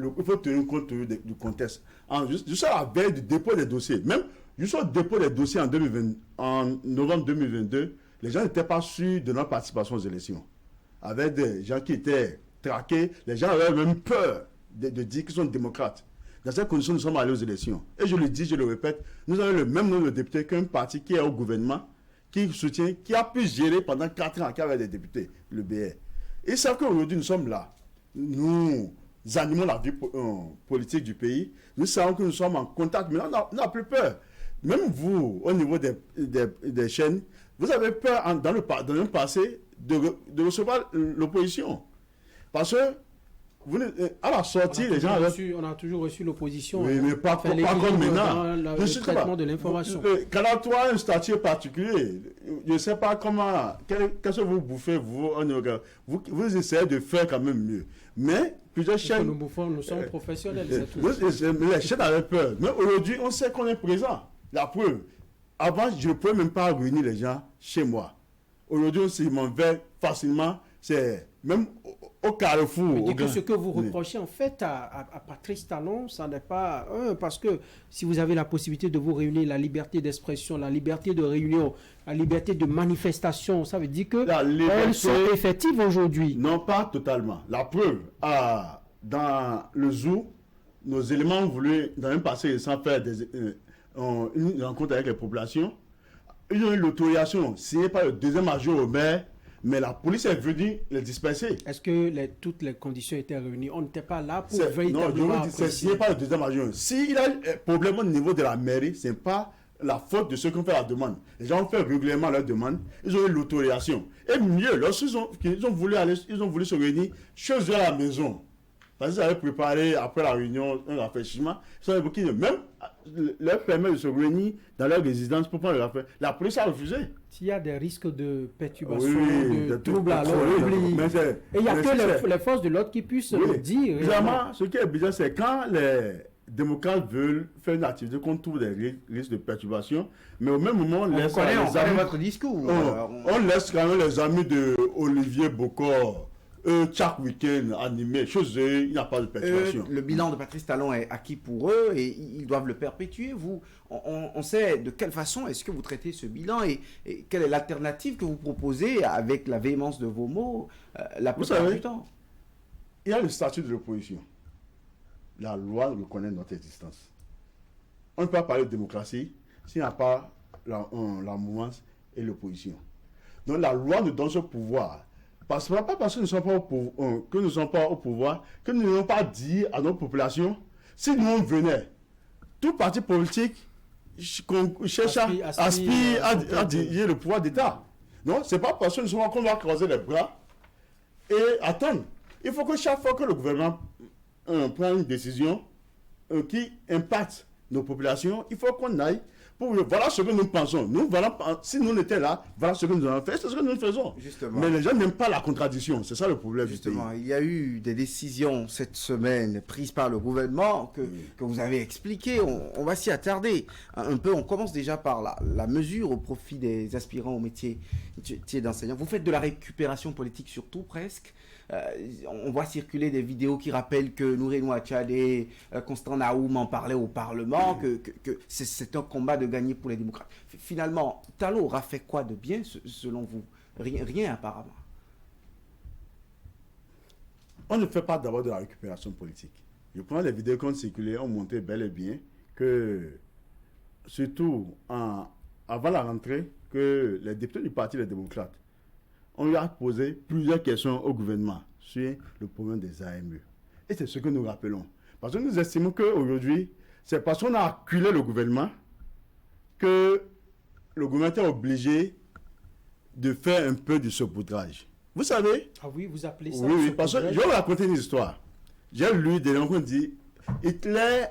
Il faut tenir compte du contexte. Juste à la veille du dépôt des dossiers, même juste au dépôt des dossiers en novembre 2022, les gens n'étaient pas sûrs de notre participation aux élections. Avec des gens qui étaient traqués, les gens avaient même peur de dire qu'ils sont démocrates. Dans ces conditions, nous sommes allés aux élections. Et je le dis, je le répète, nous avons le même nombre de députés qu'un parti qui est au gouvernement, qui soutient, qui a pu gérer pendant 4 ans, qui avait des députés, le BR. Ils savent qu'aujourd'hui, nous sommes là. Nous animons la vie politique du pays. Nous savons que nous sommes en contact. Mais on n'a plus peur. Même vous, au niveau des chaînes, vous avez peur dans le passé de recevoir l'opposition. Parce que à la sortie, les gens... On a toujours reçu l'opposition. Oui, mais pas comme maintenant. Le traitement de l'information. Quand on a un statut particulier, je ne sais pas comment... Qu'est-ce que vous bouffez, vous essayez de faire quand même mieux. Mais plusieurs chaînes... Nous sommes professionnels, c'est tout. Les chaînes avaient peur. Mais aujourd'hui, on sait qu'on est présent. La preuve. Avant, je ne pouvais même pas réunir les gens chez moi. Aujourd'hui, s'ils m'en veulent facilement, c'est même au carrefour. Et que ce que vous reprochez en fait à Patrice Talon, ça n'est pas parce que si vous avez la possibilité de vous réunir, la liberté d'expression, la liberté de réunion, la liberté de manifestation, ça veut dire que elles sont effectives aujourd'hui. Non, pas totalement. La preuve, dans le zoo, nos éléments ont voulu, dans un passé récent, faire une rencontre avec les populations. Ils ont eu l'autorisation signée par le deuxième adjoint au maire, mais la police est venue les disperser. Est-ce que toutes les conditions étaient réunies? On n'était pas là pour véritablement... Non, c'est signé par le deuxième adjoint. S'il a un problème au niveau de la mairie, ce n'est pas la faute de ceux qui ont fait la demande. Les gens ont fait régulièrement leur demande, ils ont eu l'autorisation. Et mieux, lorsqu'ils ont voulu se réunir chez eux à la maison, Parce qu'ils avaient préparé, après la réunion, un rafraîchissement. Ils sont évoqués, même leur permettre de se réunir dans leur résidence pour prendre le rafraîchissement. La police a refusé. S'il y a des risques de perturbation, Oui, de troubles à l'ordre public. Et il n'y a que les forces de l'ordre qui puissent le dire. Bizarrement, ce qui est bizarre, c'est quand les démocrates veulent faire une activité contre tous les risques de perturbation, mais au même moment, On connaît votre discours. On laisse quand même les amis de Olivier Bocor, chaque week-end animés, chez eux, il n'y a pas de perturbation. Le bilan de Patrice Talon est acquis pour eux et ils doivent le perpétuer. On sait de quelle façon est-ce que vous traitez ce bilan et quelle est l'alternative que vous proposez avec la véhémence de vos mots la plupart du temps. Il y a le statut de l'opposition. La loi reconnaît notre existence. On ne peut pas parler de démocratie s'il n'y a pas la mouvance et l'opposition. Donc la loi nous donne ce pouvoir. Pas parce que nous ne sommes pas au pouvoir, que nous n'avons pas dit à notre population, si nous on venait, tout parti politique aspire à diriger le pouvoir d'État. Non, ce n'est pas parce que nous sommes qu'on va croiser les bras et attendre. Il faut que chaque fois que le gouvernement prend une décision qui impacte nos populations, il faut qu'on aille voilà ce que nous pensons. Si nous étions là, voilà ce que nous avons fait, c'est ce que nous faisons. Justement. Mais les gens n'aiment pas la contradiction, c'est ça le problème. Justement, il y a eu des décisions cette semaine prises par le gouvernement que vous avez expliquées. On va s'y attarder un peu. On commence déjà par la mesure au profit des aspirants au métier d'enseignant. Vous faites de la récupération politique surtout, presque. On voit circuler des vidéos qui rappellent que Nouré Ouachad et Constant Naoum en parlaient au Parlement, que c'est un combat de gagner pour les démocrates. Finalement, Talon aura fait quoi de bien selon vous? Rien apparemment. On ne fait pas d'abord de la récupération politique. Je prends les vidéos qui ont circulé, ont montré bel et bien que, surtout avant la rentrée, que les députés du Parti des démocrates, on lui a posé plusieurs questions au gouvernement sur le problème des AME. Et c'est ce que nous rappelons. Parce que nous estimons qu'aujourd'hui, c'est parce qu'on a acculé le gouvernement que le gouvernement est obligé de faire un peu de saupoudrage. Vous savez? Ah oui, vous appelez ça? Oui, parce que je vais vous raconter une histoire. J'ai lu des gens qui dit Hitler,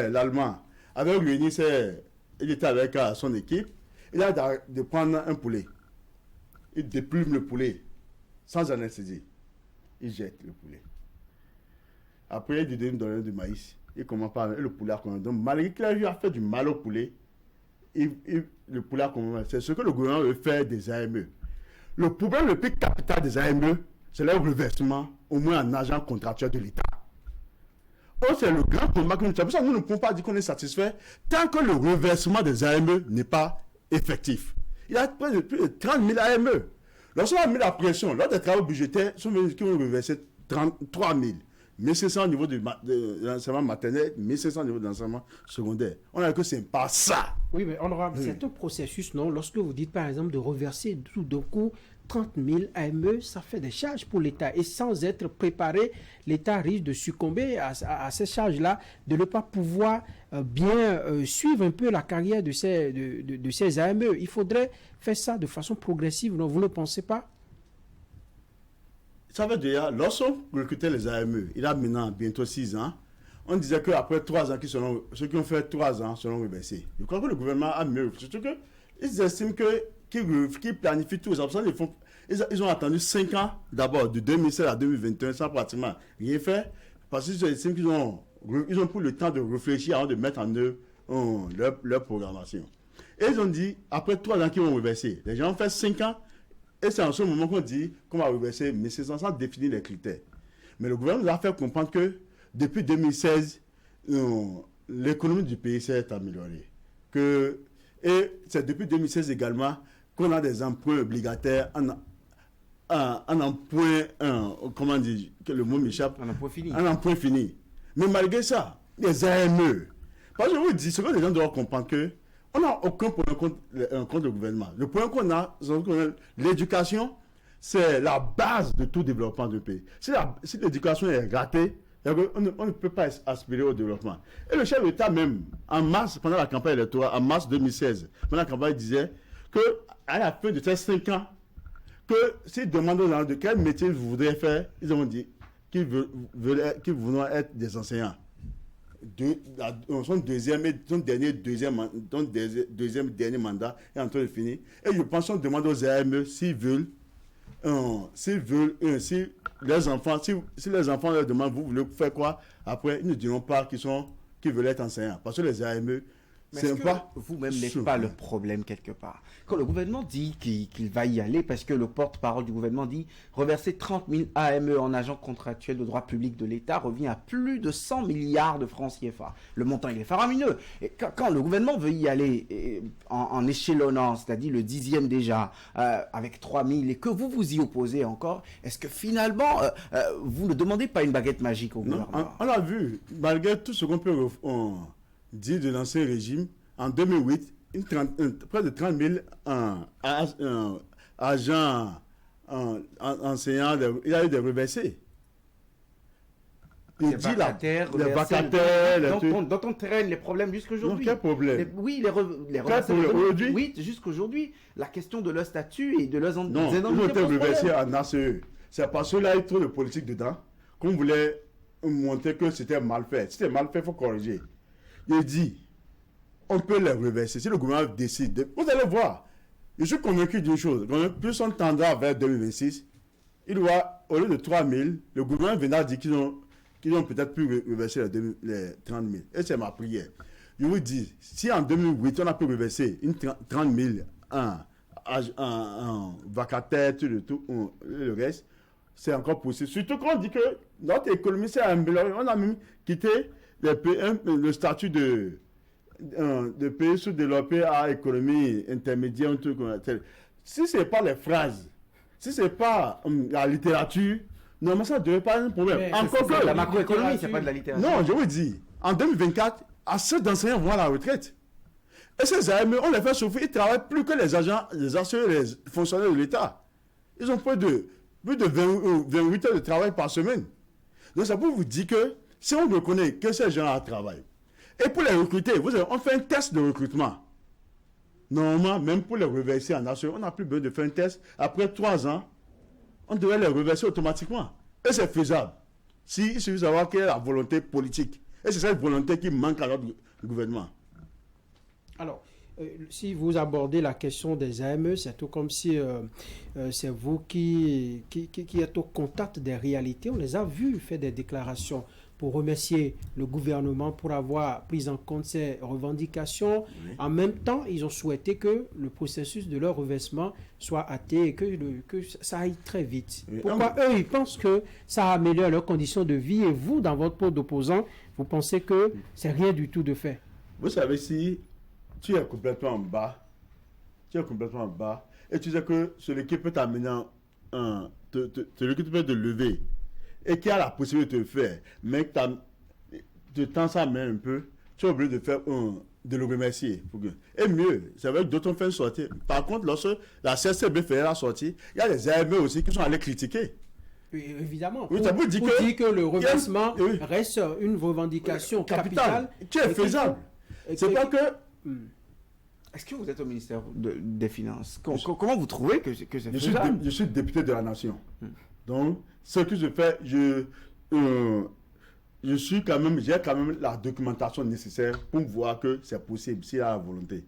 l'Allemand, avait réuni il était avec son équipe, il a de prendre un poulet. Il déplume le poulet sans anesthésie. Il jette le poulet. Après, il lui donne du maïs. Il commence par le poulet. Donc, malgré qu'il a fait du mal au poulet, le poulet a commencé. C'est ce que le gouvernement veut faire des AME. Le problème le plus capital des AME, c'est leur reversement, au moins en agent contractuel de l'État. Oh, c'est le grand combat que nous avons. C'est pour ça que nous ne pouvons pas dire qu'on est satisfait tant que le reversement des AME n'est pas effectif. Il y a plus de 30 000 AME. Lorsqu'on a mis la pression, lors des travaux budgétaires, qui ont reversé 33 000. 1500 au niveau de l'enseignement maternel, 1500 au niveau de l'enseignement secondaire. On a dit que ce n'est pas ça. Oui, mais c'est un processus, non? Lorsque vous dites, par exemple, de reverser tout d'un coup 30 000 AME, ça fait des charges pour l'État. Et sans être préparé, l'État risque de succomber à ces charges-là, de ne pas pouvoir bien suivre un peu la carrière de ces AME. Il faudrait faire ça de façon progressive, non? Vous ne pensez pas? Ça veut dire, lorsqu'on recrutait les AME, il y a maintenant bientôt 6 ans, on disait qu'après 3 ans, ceux qui ont fait 3 ans seront reversés. Je crois que le gouvernement a mieux. Surtout qu'ils estiment qu'ils planifient tout ça. Ils ont attendu 5 ans d'abord, de 2016 à 2021, sans pratiquement rien faire, parce qu'ils estiment qu'ils ont pris le temps de réfléchir avant de mettre en œuvre leur programmation. Et ils ont dit, après 3 ans qu'ils vont reverser, les gens ont fait 5 ans. Et c'est en ce moment qu'on dit qu'on va reverser 1600 sans définir les critères. Mais le gouvernement nous a fait comprendre que depuis 2016, l'économie du pays s'est améliorée. Et c'est depuis 2016 également qu'on a des emprunts obligataires en emprunt, comment dire, que le mot m'échappe. Un emprunt fini. Un emprunt fini. Mais malgré ça, les AME, parce que je vous dis, ce que les gens doivent comprendre que on n'a aucun problème contre le gouvernement. Le problème qu'on a, l'éducation, c'est la base de tout développement du pays. Si l'éducation est ratée, on ne peut pas aspirer au développement. Et le chef d'État même, en mars, pendant la campagne électorale, en mars 2016, pendant la campagne, il disait qu'à la fin de ces 5 ans, que s'ils demandent aux gens de quel métier vous voudrez faire, ils ont dit qui voulaient être des enseignants. Son dernier mandat est en train de finir. Et je pense qu'on demande aux AME s'ils veulent, si les enfants leur demandent, vous voulez faire quoi? Après, ils ne diront pas qu'ils veulent être enseignants. Parce que les AME, Mais c'est est-ce pas... que vous-même n'êtes pas le problème quelque part? Quand le gouvernement dit qu'il va y aller, parce que le porte-parole du gouvernement dit reverser 30 000 AME en agents contractuels de droit public de l'État revient à plus de 100 milliards de francs CFA. Le montant, il est faramineux. Et quand le gouvernement veut y aller en échelonnant, c'est-à-dire le 10e déjà, avec 3 000, et que vous y opposez encore, est-ce que finalement, vous ne demandez pas une baguette magique au Non, gouvernement? on l'a vu, malgré tout ce qu'on peut dire de l'ancien régime, en 2008, près de 30 000 agents enseignants, il y a eu des reversés. Les vacataires, dont on traîne les problèmes jusqu'aujourd'hui. Quel problème? Oui, les aujourd'hui? Oui, jusqu'aujourd'hui. La question de leur statut et de leurs Non, ils ont été reversés en ACE. C'est parce que là, il y a trop de politique dedans qu'on voulait montrer que c'était mal fait. Si c'était mal fait, il faut corriger. Il dit, on peut les reverser. Si le gouvernement décide, vous allez voir. Je suis convaincu d'une chose. Plus on tendra vers 2026, il doit, au lieu de 3 000, le gouvernement viendra dire qu'ils ont peut-être pu reverser les 30 000. Et c'est ma prière. Je vous dis, si en 2008, on a pu reverser 30 000 en vacataire, tout le reste, c'est encore possible. Surtout quand on dit que notre économie s'est améliorée. On a même quitté le statut de pays sous-développé à économie intermédiaire, un truc comme ça. Si ce n'est pas les phrases, si ce n'est pas la littérature, normalement ça ne devrait pas être un problème. Mais encore que la macroéconomie, c'est pas de la littérature. Non, je vous dis, en 2024, assez d'enseignants vont à la retraite. Et ces AME, on les fait souffrir, ils ne travaillent plus que les agents, les enseignants, les fonctionnaires de l'État. Ils ont plus de 28 heures de travail par semaine. Donc ça peut vous dire que si on reconnaît que ces gens-là travaillent, et pour les recruter, on fait un test de recrutement. Normalement, même pour les reverser en assurance, on n'a plus besoin de faire un test. Après 3 ans, on devrait les reverser automatiquement. Et c'est faisable. Il suffit de savoir quelle est la volonté politique. Et c'est cette volonté qui manque à notre gouvernement. Alors, si vous abordez la question des AME, c'est tout comme si c'est vous qui êtes au contact des réalités. On les a vus faire des déclarations pour remercier le gouvernement pour avoir pris en compte ces revendications. Oui. En même temps, ils ont souhaité que le processus de leur reversement soit hâté et que ça aille très vite. Oui. Pourquoi eux, ils pensent que ça améliore leurs conditions de vie et vous, dans votre pot d'opposant, vous pensez que c'est rien du tout de fait? Vous savez, si tu es complètement en bas, et tu sais que celui qui peut t'amener celui qui peut te lever, et qui a la possibilité de le faire, mais que tu tends sa main un peu, tu es obligé de le remercier. Et mieux, c'est vrai que d'autres ont fait une sortie. Par contre, lorsque la CCB fait la sortie, il y a des AME aussi qui sont allés critiquer. Oui, évidemment. Oui, pour dire que le reversement reste une revendication capitale. Qui est faisable. C'est pas que... Est-ce que vous êtes au ministère des Finances? Comment vous trouvez que c'est faisable? Je suis député de la nation. Donc, ce que je fais, j'ai quand même la documentation nécessaire pour voir que c'est possible s'il y a la volonté.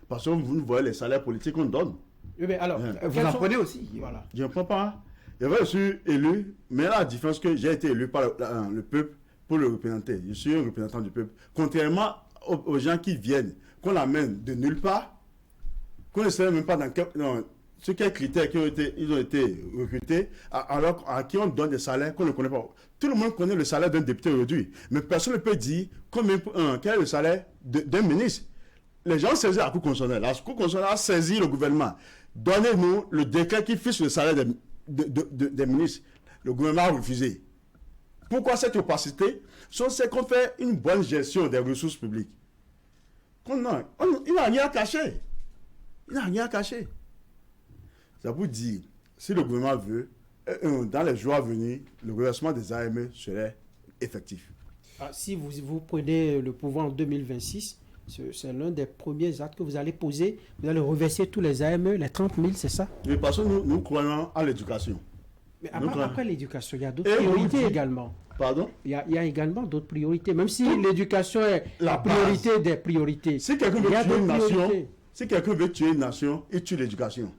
Parce que vous voyez les salaires politiques qu'on donne. Oui, mais alors, vous en prenez aussi. Voilà. Je ne prends pas. Je suis élu, mais la différence que j'ai été élu par le peuple pour le représenter. Je suis un représentant du peuple. Contrairement aux gens qui viennent, qu'on amène de nulle part, qu'on ne sait même pas dans quels critères ils ont été recrutés, alors à qui on donne des salaires qu'on ne connaît pas. Tout le monde connaît le salaire d'un député aujourd'hui, mais personne ne peut dire quel est le salaire d'un ministre. Les gens saisissent la Cour constitutionnelle. La Cour constitutionnelle a saisi le gouvernement. Donnez-nous le décret qui fixe le salaire des ministres. Le gouvernement a refusé. Pourquoi cette opacité? C'est qu'on fait une bonne gestion des ressources publiques. Il n'a rien à cacher. Il n'a rien à cacher. Ça vous dit, si le gouvernement veut, dans les jours à venir, le reversement des AME serait effectif. Si vous prenez le pouvoir en 2026, c'est l'un des premiers actes que vous allez poser. Vous allez reverser tous les AME, les 30 000, c'est ça? Oui, parce que nous croyons à l'éducation. Mais Donc, après l'éducation, il y a d'autres et on priorités dit- également. Pardon? Il y a également d'autres priorités, même si l'éducation est La la priorité des priorités. Si quelqu'un Il veut y a tuer une d'autres nation, priorités. si quelqu'un veut tuer une nation, il tue l'éducation.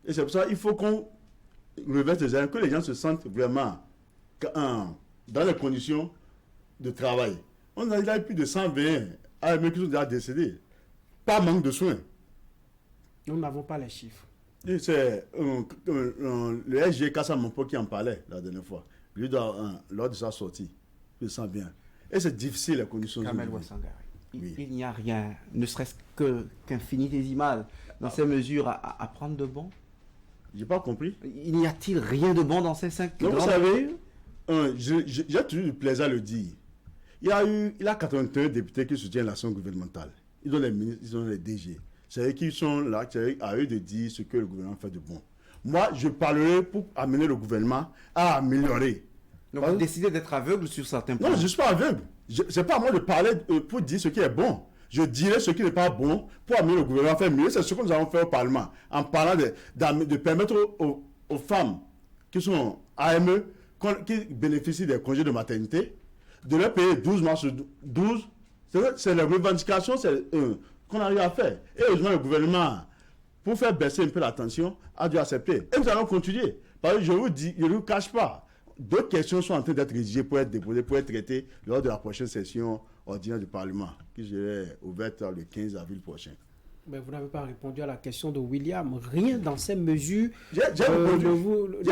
Et c'est pour ça qu'il faut qu'on reverse les armes, que les gens se sentent vraiment dans les conditions de travail. On a déjà plus de 120 AME qui sont déjà décédés. Pas manque de soins. Nous n'avons pas les chiffres. Et c'est le SG Kassa Mampo qui en parlait la dernière fois. Lui, lors de sa sortie, je le sens bien. Et c'est difficile les conditions de Kamel vie. Ouassangari, Oui. il n'y a rien, ne serait-ce qu'infinitésimal dans ces mesures à prendre de bon. J'ai pas compris. Il n'y a-t-il rien de bon dans ces 5 Donc, vous grandes savez, mesures j'ai toujours du plaisir à le dire. Il a 81 députés qui soutiennent l'action gouvernementale. Ils ont les ministres, ils ont les DG. C'est eux qui sont là, c'est à eux de dire ce que le gouvernement fait de bon. Moi, je parlerai pour amener le gouvernement à améliorer. Donc vous décidez d'être aveugle sur certains points. Non, je ne suis pas aveugle. Ce n'est pas à moi de parler pour dire ce qui est bon. Je dirai ce qui n'est pas bon pour amener le gouvernement à faire mieux. C'est ce que nous avons fait au Parlement. En parlant de permettre aux femmes qui sont AME, qui bénéficient des congés de maternité, de leur payer 12 mois sur 12. C'est la revendication qu'on arrive à faire. Et heureusement, le gouvernement, pour faire baisser un peu la tension, a dû accepter. Et nous allons continuer. Parce que je vous dis, je ne vous cache pas. D'autres questions sont en train d'être rédigées pour être déposées, pour être traitées lors de la prochaine session ordinaire du Parlement, qui sera ouverte le 15 avril prochain. Mais vous n'avez pas répondu à la question de William. Rien dans ces mesures. J'ai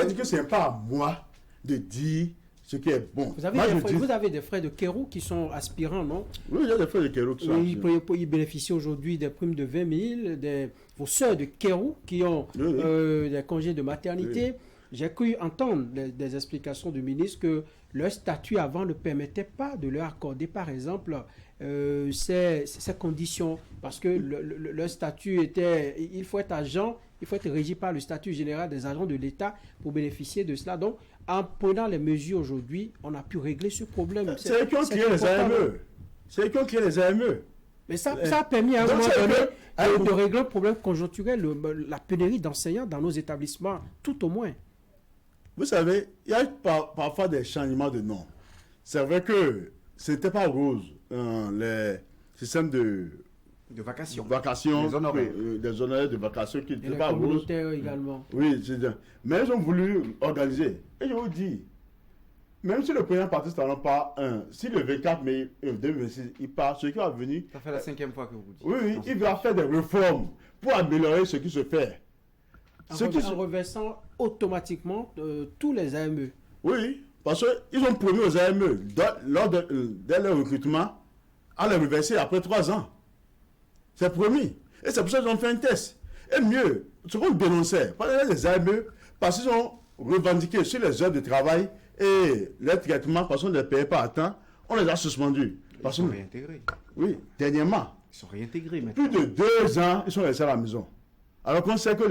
dit que ce n'est pas à moi de dire ce qui est bon. Vous avez des frères de Kérou qui sont aspirants, non? Oui, il y a des frères de Kérou qui sont aspirants. Ils bénéficient aujourd'hui des primes de 20 000, vos sœurs de Kérou qui ont des congés de maternité. Oui. J'ai cru entendre des explications du ministre que leur statut avant ne permettait pas de leur accorder, par exemple, ces conditions. Parce que leur statut était... Il faut être agent, il faut être régi par le statut général des agents de l'État pour bénéficier de cela. Donc, en prenant les mesures aujourd'hui, on a pu régler ce problème. C'est eux qui ont créé les AME. C'est eux qui ont créé les AME. Mais ça a permis à un moment donné de régler un problème conjoncturel, la pénurie d'enseignants dans nos établissements, tout au moins. Vous savez, il y a parfois des changements de nom. C'est vrai que ce n'était pas rose, les systèmes de vacations, des honoraires de vacations qui n'étaient pas roses. Également. Oui, c'est bien. Mais ils ont voulu organiser. Et je vous dis, même si le président parti ne pas si le 24 mai 2026, il part, ce qui va venir... Ça fait la 5e fois que vous dites. Oui, il va faire des réformes pour améliorer ce qui se fait. En reversant automatiquement tous les AME. Oui, parce qu'ils ont promis aux AME, dès leur recrutement, à les reverser après 3 ans. C'est promis. Et c'est pour ça qu'ils ont fait un test. Et mieux, ce qu'on dénonçait, les AME, parce qu'ils ont revendiqué sur les heures de travail et les traitements, parce qu'on ne les payait pas à temps, on les a suspendus. Ils sont réintégrés. Oui, dernièrement. Ils sont réintégrés maintenant. Plus de 2 ans, ils sont restés à la maison. Alors qu'on sait que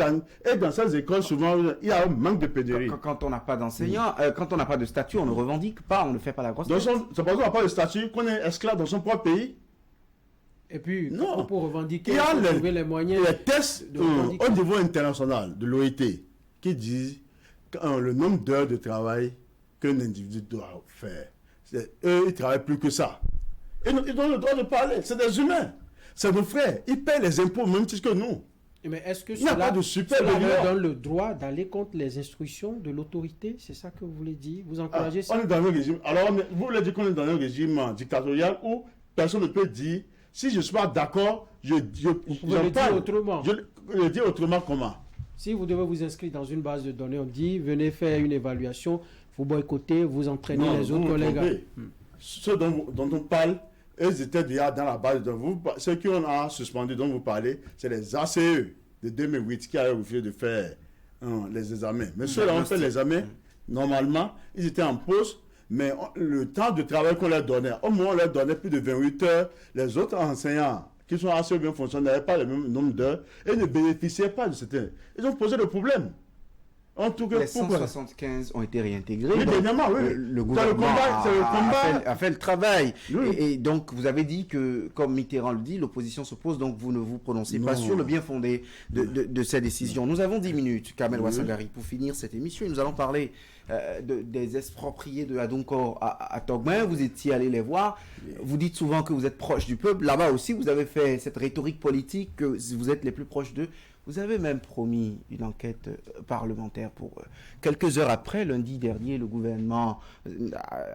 dans ces écoles, souvent, il y a un manque de pénurie. Quand on n'a pas d'enseignants, quand on n'a pas de statut, on ne revendique pas, on ne fait pas la grosse tête. C'est parce qu'on n'a pas de statut qu'on est esclave dans son propre pays. Et puis, non. Pour revendiquer, il y a trouver les moyens. Les tests au niveau international de l'OIT qui disent le nombre d'heures de travail qu'un individu doit faire. Eux, ils ne travaillent plus que ça. Et ils ont le droit de parler. C'est des humains. C'est nos frères. Ils paient les impôts au même titre que nous. Mais est-ce que cela leur donne le droit d'aller contre les instructions de l'autorité? C'est ça que vous voulez dire? Vous encouragez ça? On est dans un régime. Alors, vous voulez dire qu'on est dans un régime dictatorial où personne ne peut dire si je ne suis pas d'accord, vous pouvez le dire autrement. Je le dis autrement comment? Si vous devez vous inscrire dans une base de données, on dit venez faire une évaluation, vous boycottez, vous entraînez les autres collègues. Ceux dont on parle, ils étaient déjà dans la base de données. Ceux qui on a suspendu, dont vous parlez, c'est les ACE de 2008 qui avaient refusé de faire les examens. Mais ceux-là ont fait les examens, normalement, ils étaient en pause, mais le temps de travail qu'on leur donnait, au moins on leur donnait plus de 28 heures. Les autres enseignants qui sont assez bien fonctionnels n'avaient pas le même nombre d'heures et ne bénéficiaient pas de certains. Ils ont posé le problème. En tout cas, les pourquoi 175 ont été réintégrés. Oui, Donc, évidemment, oui. Le C'est gouvernement le combat. a fait le travail. Oui. Et donc, vous avez dit que, comme Mitterrand le dit, l'opposition s'oppose, donc vous ne vous prononcez pas Non. sur le bien fondé de ces décisions. Nous avons 10 minutes, Kamel Oui. Ouassangari, pour finir cette émission. Et nous allons parler des expropriés de Adonkor à Togmin. Vous étiez allé les voir. Vous dites souvent que vous êtes proche du peuple. Là-bas aussi, vous avez fait cette rhétorique politique que vous êtes les plus proches d'eux. Vous avez même promis une enquête parlementaire pour quelques heures après, lundi dernier, le gouvernement,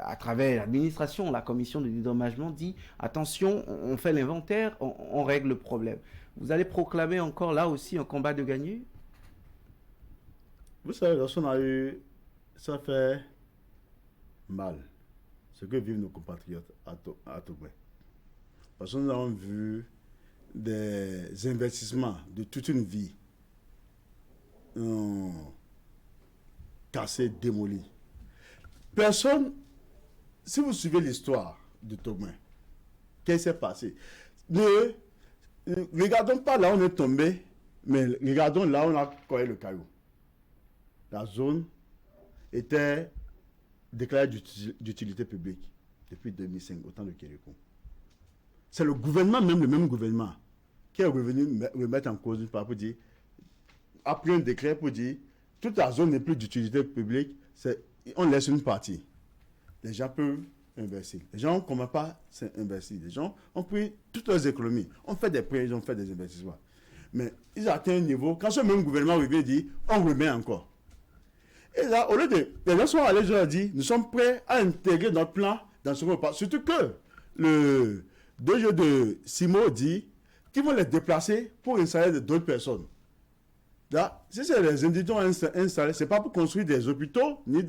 à travers l'administration, la commission de dédommagement, dit attention, on fait l'inventaire, on règle le problème. Vous allez proclamer encore là aussi un combat de gagner? Vous savez, lorsqu'on a eu, ça fait mal ce que vivent nos compatriotes à Togouin. Parce que nous avons vu des investissements de toute une vie cassés, démolis. Personne, si vous suivez l'histoire de Togouin, qu'est-ce qui s'est passé? Ne regardons pas là où on est tombé, mais regardons là où on a collé le caillou. La zone était déclarée d'utilité publique depuis 2005, au temps de Kérékou. C'est le gouvernement, même le même gouvernement, qui est revenu remettre en cause pour dire, a pris un décret pour dire, toute la zone n'est plus d'utilité publique, on laisse une partie. Les gens peuvent investir. Les gens ne commencent pas à investir. Les gens ont pris toutes leurs économies. On fait des prêts, ils ont fait des investissements. Mais ils ont atteint un niveau, quand ce même gouvernement revient dire, on remet encore. Et là, au lieu de... Les gens sont allés, je leur dis, nous sommes prêts à intégrer notre plan dans ce repas. Surtout que le DG de Simo dit qu'ils vont les déplacer pour installer d'autres personnes. Là, si c'est les individus installés, ce n'est pas pour construire des hôpitaux ni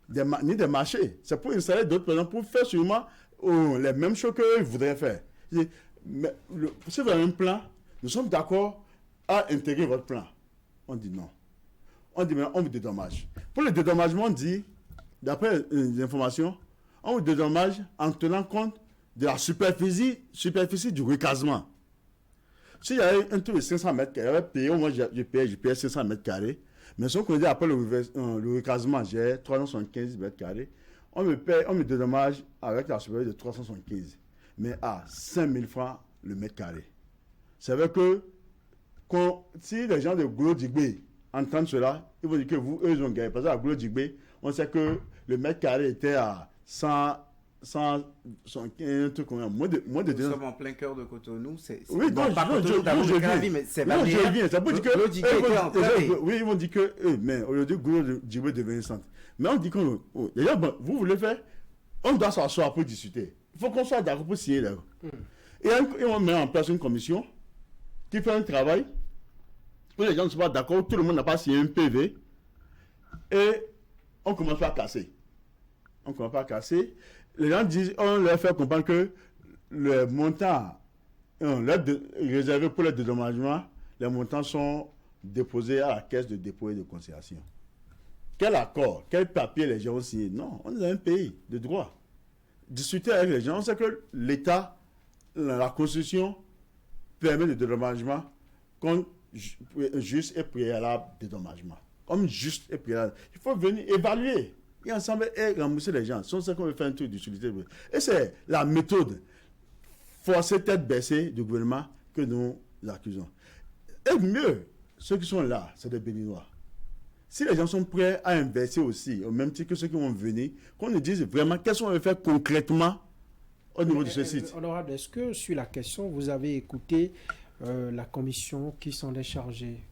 des marchés. C'est pour installer d'autres personnes, pour faire sûrement les mêmes choses qu'eux voudraient faire. Mais si vous avez un plan, nous sommes d'accord à intégrer votre plan. On dit non. On dit, mais on vous dédommage. Pour le dédommagement, on dit, d'après les informations, on vous dédommage en tenant compte de la superficie du recasement. S'il y avait un truc de 500 mètres carrés, payé, moi je payais 500 mètres carrés, mais si on connaît après le recasement, j'ai 375 mètres carrés, on me dédommage avec la superficie de 375, mais à 5000 francs le mètre carré. Ça veut que si les gens de Goulo Djigbe entendent cela, ils vont dire que eux, ils ont gagné. Parce qu'à Goulo Djigbe, on sait que le mètre carré était à 115, un truc comme ça, moins de 200. Nous sommes en plein cœur de Cotonou. Oui, donc je viens, mais c'est pas bien. Ça veut dire que oui, ils vont dire que mais aujourd'hui Goulo Djigbe devient centre. Mais on dit que d'ailleurs, vous voulez faire, on doit s'asseoir pour discuter. Il faut qu'on soit d'accord pour signer là. Et on met en place une commission qui fait un travail où les gens ne sont pas d'accord, tout le monde n'a pas signé un PV et on commence pas à casser. Les gens disent, on leur fait comprendre que le montant réservé pour le dédommagement, les montants sont déposés à la caisse de dépôt et de conciliation. Quel accord, quel papier les gens ont signé? Non, on est un pays de droit. Discuter avec les gens, on sait que l'État, la Constitution, permet le dédommagement comme juste et préalable dédommagement. Comme juste et préalable. Il faut venir évaluer et ensemble rembourser les gens. C'est ça qu'on veut faire un truc d'utilité. Et c'est la méthode forcée tête baissée du gouvernement que nous accusons. Et mieux, ceux qui sont là, c'est des Béninois. Si les gens sont prêts à investir aussi, au même titre que ceux qui vont venir, qu'on nous dise vraiment qu'est-ce qu'on veut faire concrètement au niveau de ce site. Honorable, est-ce que sur la question, vous avez écouté la commission qui s'en est chargée?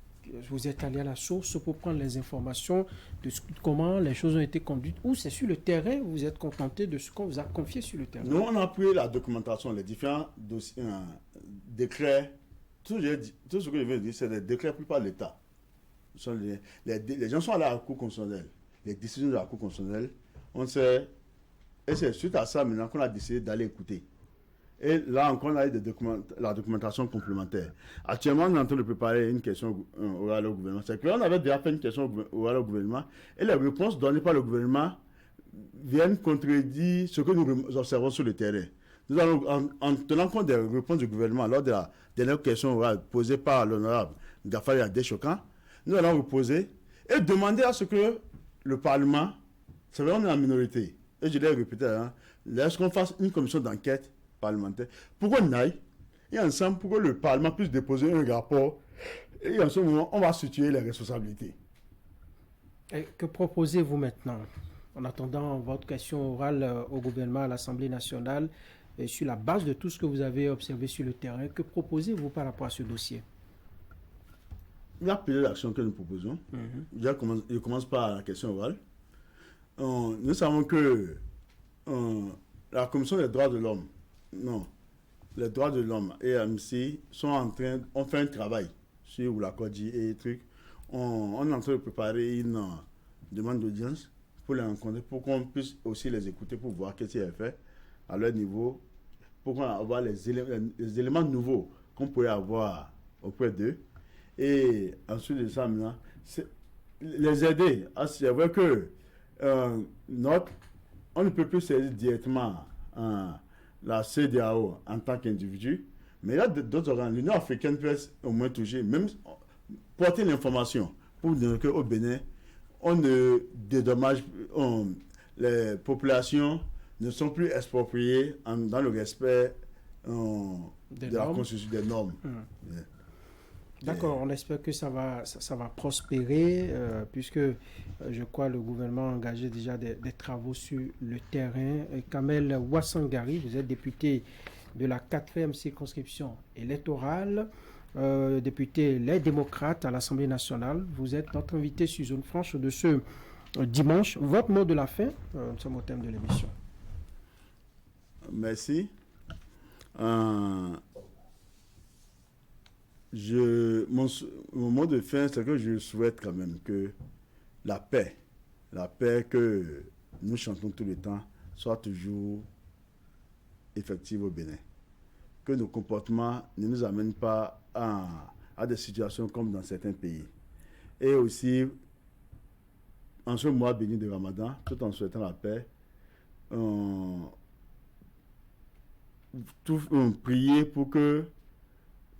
Vous êtes allé à la source pour prendre les informations de comment les choses ont été conduites, ou c'est sur le terrain, vous êtes contenté de ce qu'on vous a confié sur le terrain? Nous, on a pris la documentation, les différents dossiers, décrets, tout ce que je veux dire, c'est des décrets pris par l'État. Les gens sont allés à la Cour constitutionnelle, les décisions de la Cour constitutionnelle, on sait, et c'est suite à ça maintenant qu'on a décidé d'aller écouter. Et là encore, on a eu la documentation complémentaire. Actuellement, on est en train de préparer une question orale au gouvernement. C'est qu'on avait déjà fait une question orale au gouvernement et les réponses données par le gouvernement viennent contredire ce que nous observons sur le terrain. Nous allons, en tenant compte des réponses du gouvernement lors de la dernière question orale posée par l'honorable Gafari Adeshokan, nous allons reposer et demander à ce que le Parlement, c'est vrai, on est en minorité, et je l'ai répété, hein, lorsqu'on fasse une commission d'enquête parlementaire, pour qu'on aille, et ensemble, pour que le Parlement puisse déposer un rapport, et en ce moment, on va situer les responsabilités. Et que proposez-vous maintenant, en attendant votre question orale au gouvernement, à l'Assemblée nationale, et sur la base de tout ce que vous avez observé sur le terrain, que proposez-vous par rapport à ce dossier? Il y a plusieurs actions que nous proposons. Je commence par la question orale. Nous savons que la Commission des droits de l'homme, les droits de l'homme et AMC ont fait un travail sur la Kodji et trucs. On est en train de préparer une demande d'audience pour les rencontrer, pour qu'on puisse aussi les écouter, pour voir qu'est-ce qu'ils ont fait à leur niveau, pour qu'on avoir les éléments nouveaux qu'on pourrait avoir auprès d'eux. Et ensuite de ça, maintenant, les aider. C'est vrai que on ne peut plus saisir directement la CEDEAO en tant qu'individu, mais il y a d'autres organes. L'Union africaine peut au moins toucher, même porter l'information pour dire qu'au Bénin, on ne dédommage, les populations ne sont plus expropriées dans le respect de la Constitution, des normes. D'accord, on espère que ça va prospérer, puisque je crois le gouvernement a engagé déjà des travaux sur le terrain. Kamel Ouassangari, vous êtes député de la 4e circonscription électorale, député Les Démocrates à l'Assemblée nationale. Vous êtes notre invité sur Zone Franche de ce dimanche. Votre mot de la fin, nous sommes au thème de l'émission. Merci. Mon mot de fin, c'est que je souhaite quand même que la paix que nous chantons tout le temps, soit toujours effective au Bénin. Que nos comportements ne nous amènent pas à des situations comme dans certains pays. Et aussi, en ce mois béni de Ramadan, tout en souhaitant la paix, prier pour que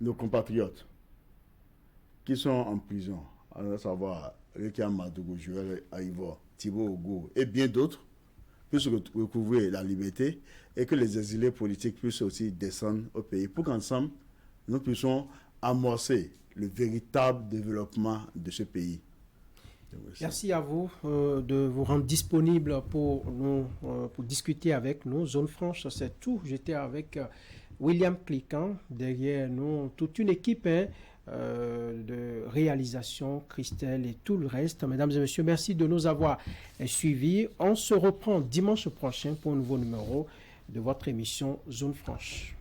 nos compatriotes qui sont en prison, à savoir Rekia Madougou, Joël Aïvo, Thibaut Ogo et bien d'autres, puissent recouvrer la liberté et que les exilés politiques puissent aussi descendre au pays pour qu'ensemble, nous puissions amorcer le véritable développement de ce pays. Merci à vous de vous rendre disponible pour discuter avec nous. Zone Franche, c'est tout. J'étais avec William Cliquant, derrière nous, toute une équipe de réalisation, Christelle et tout le reste. Mesdames et messieurs, merci de nous avoir suivis. On se reprend dimanche prochain pour un nouveau numéro de votre émission Zone Franche.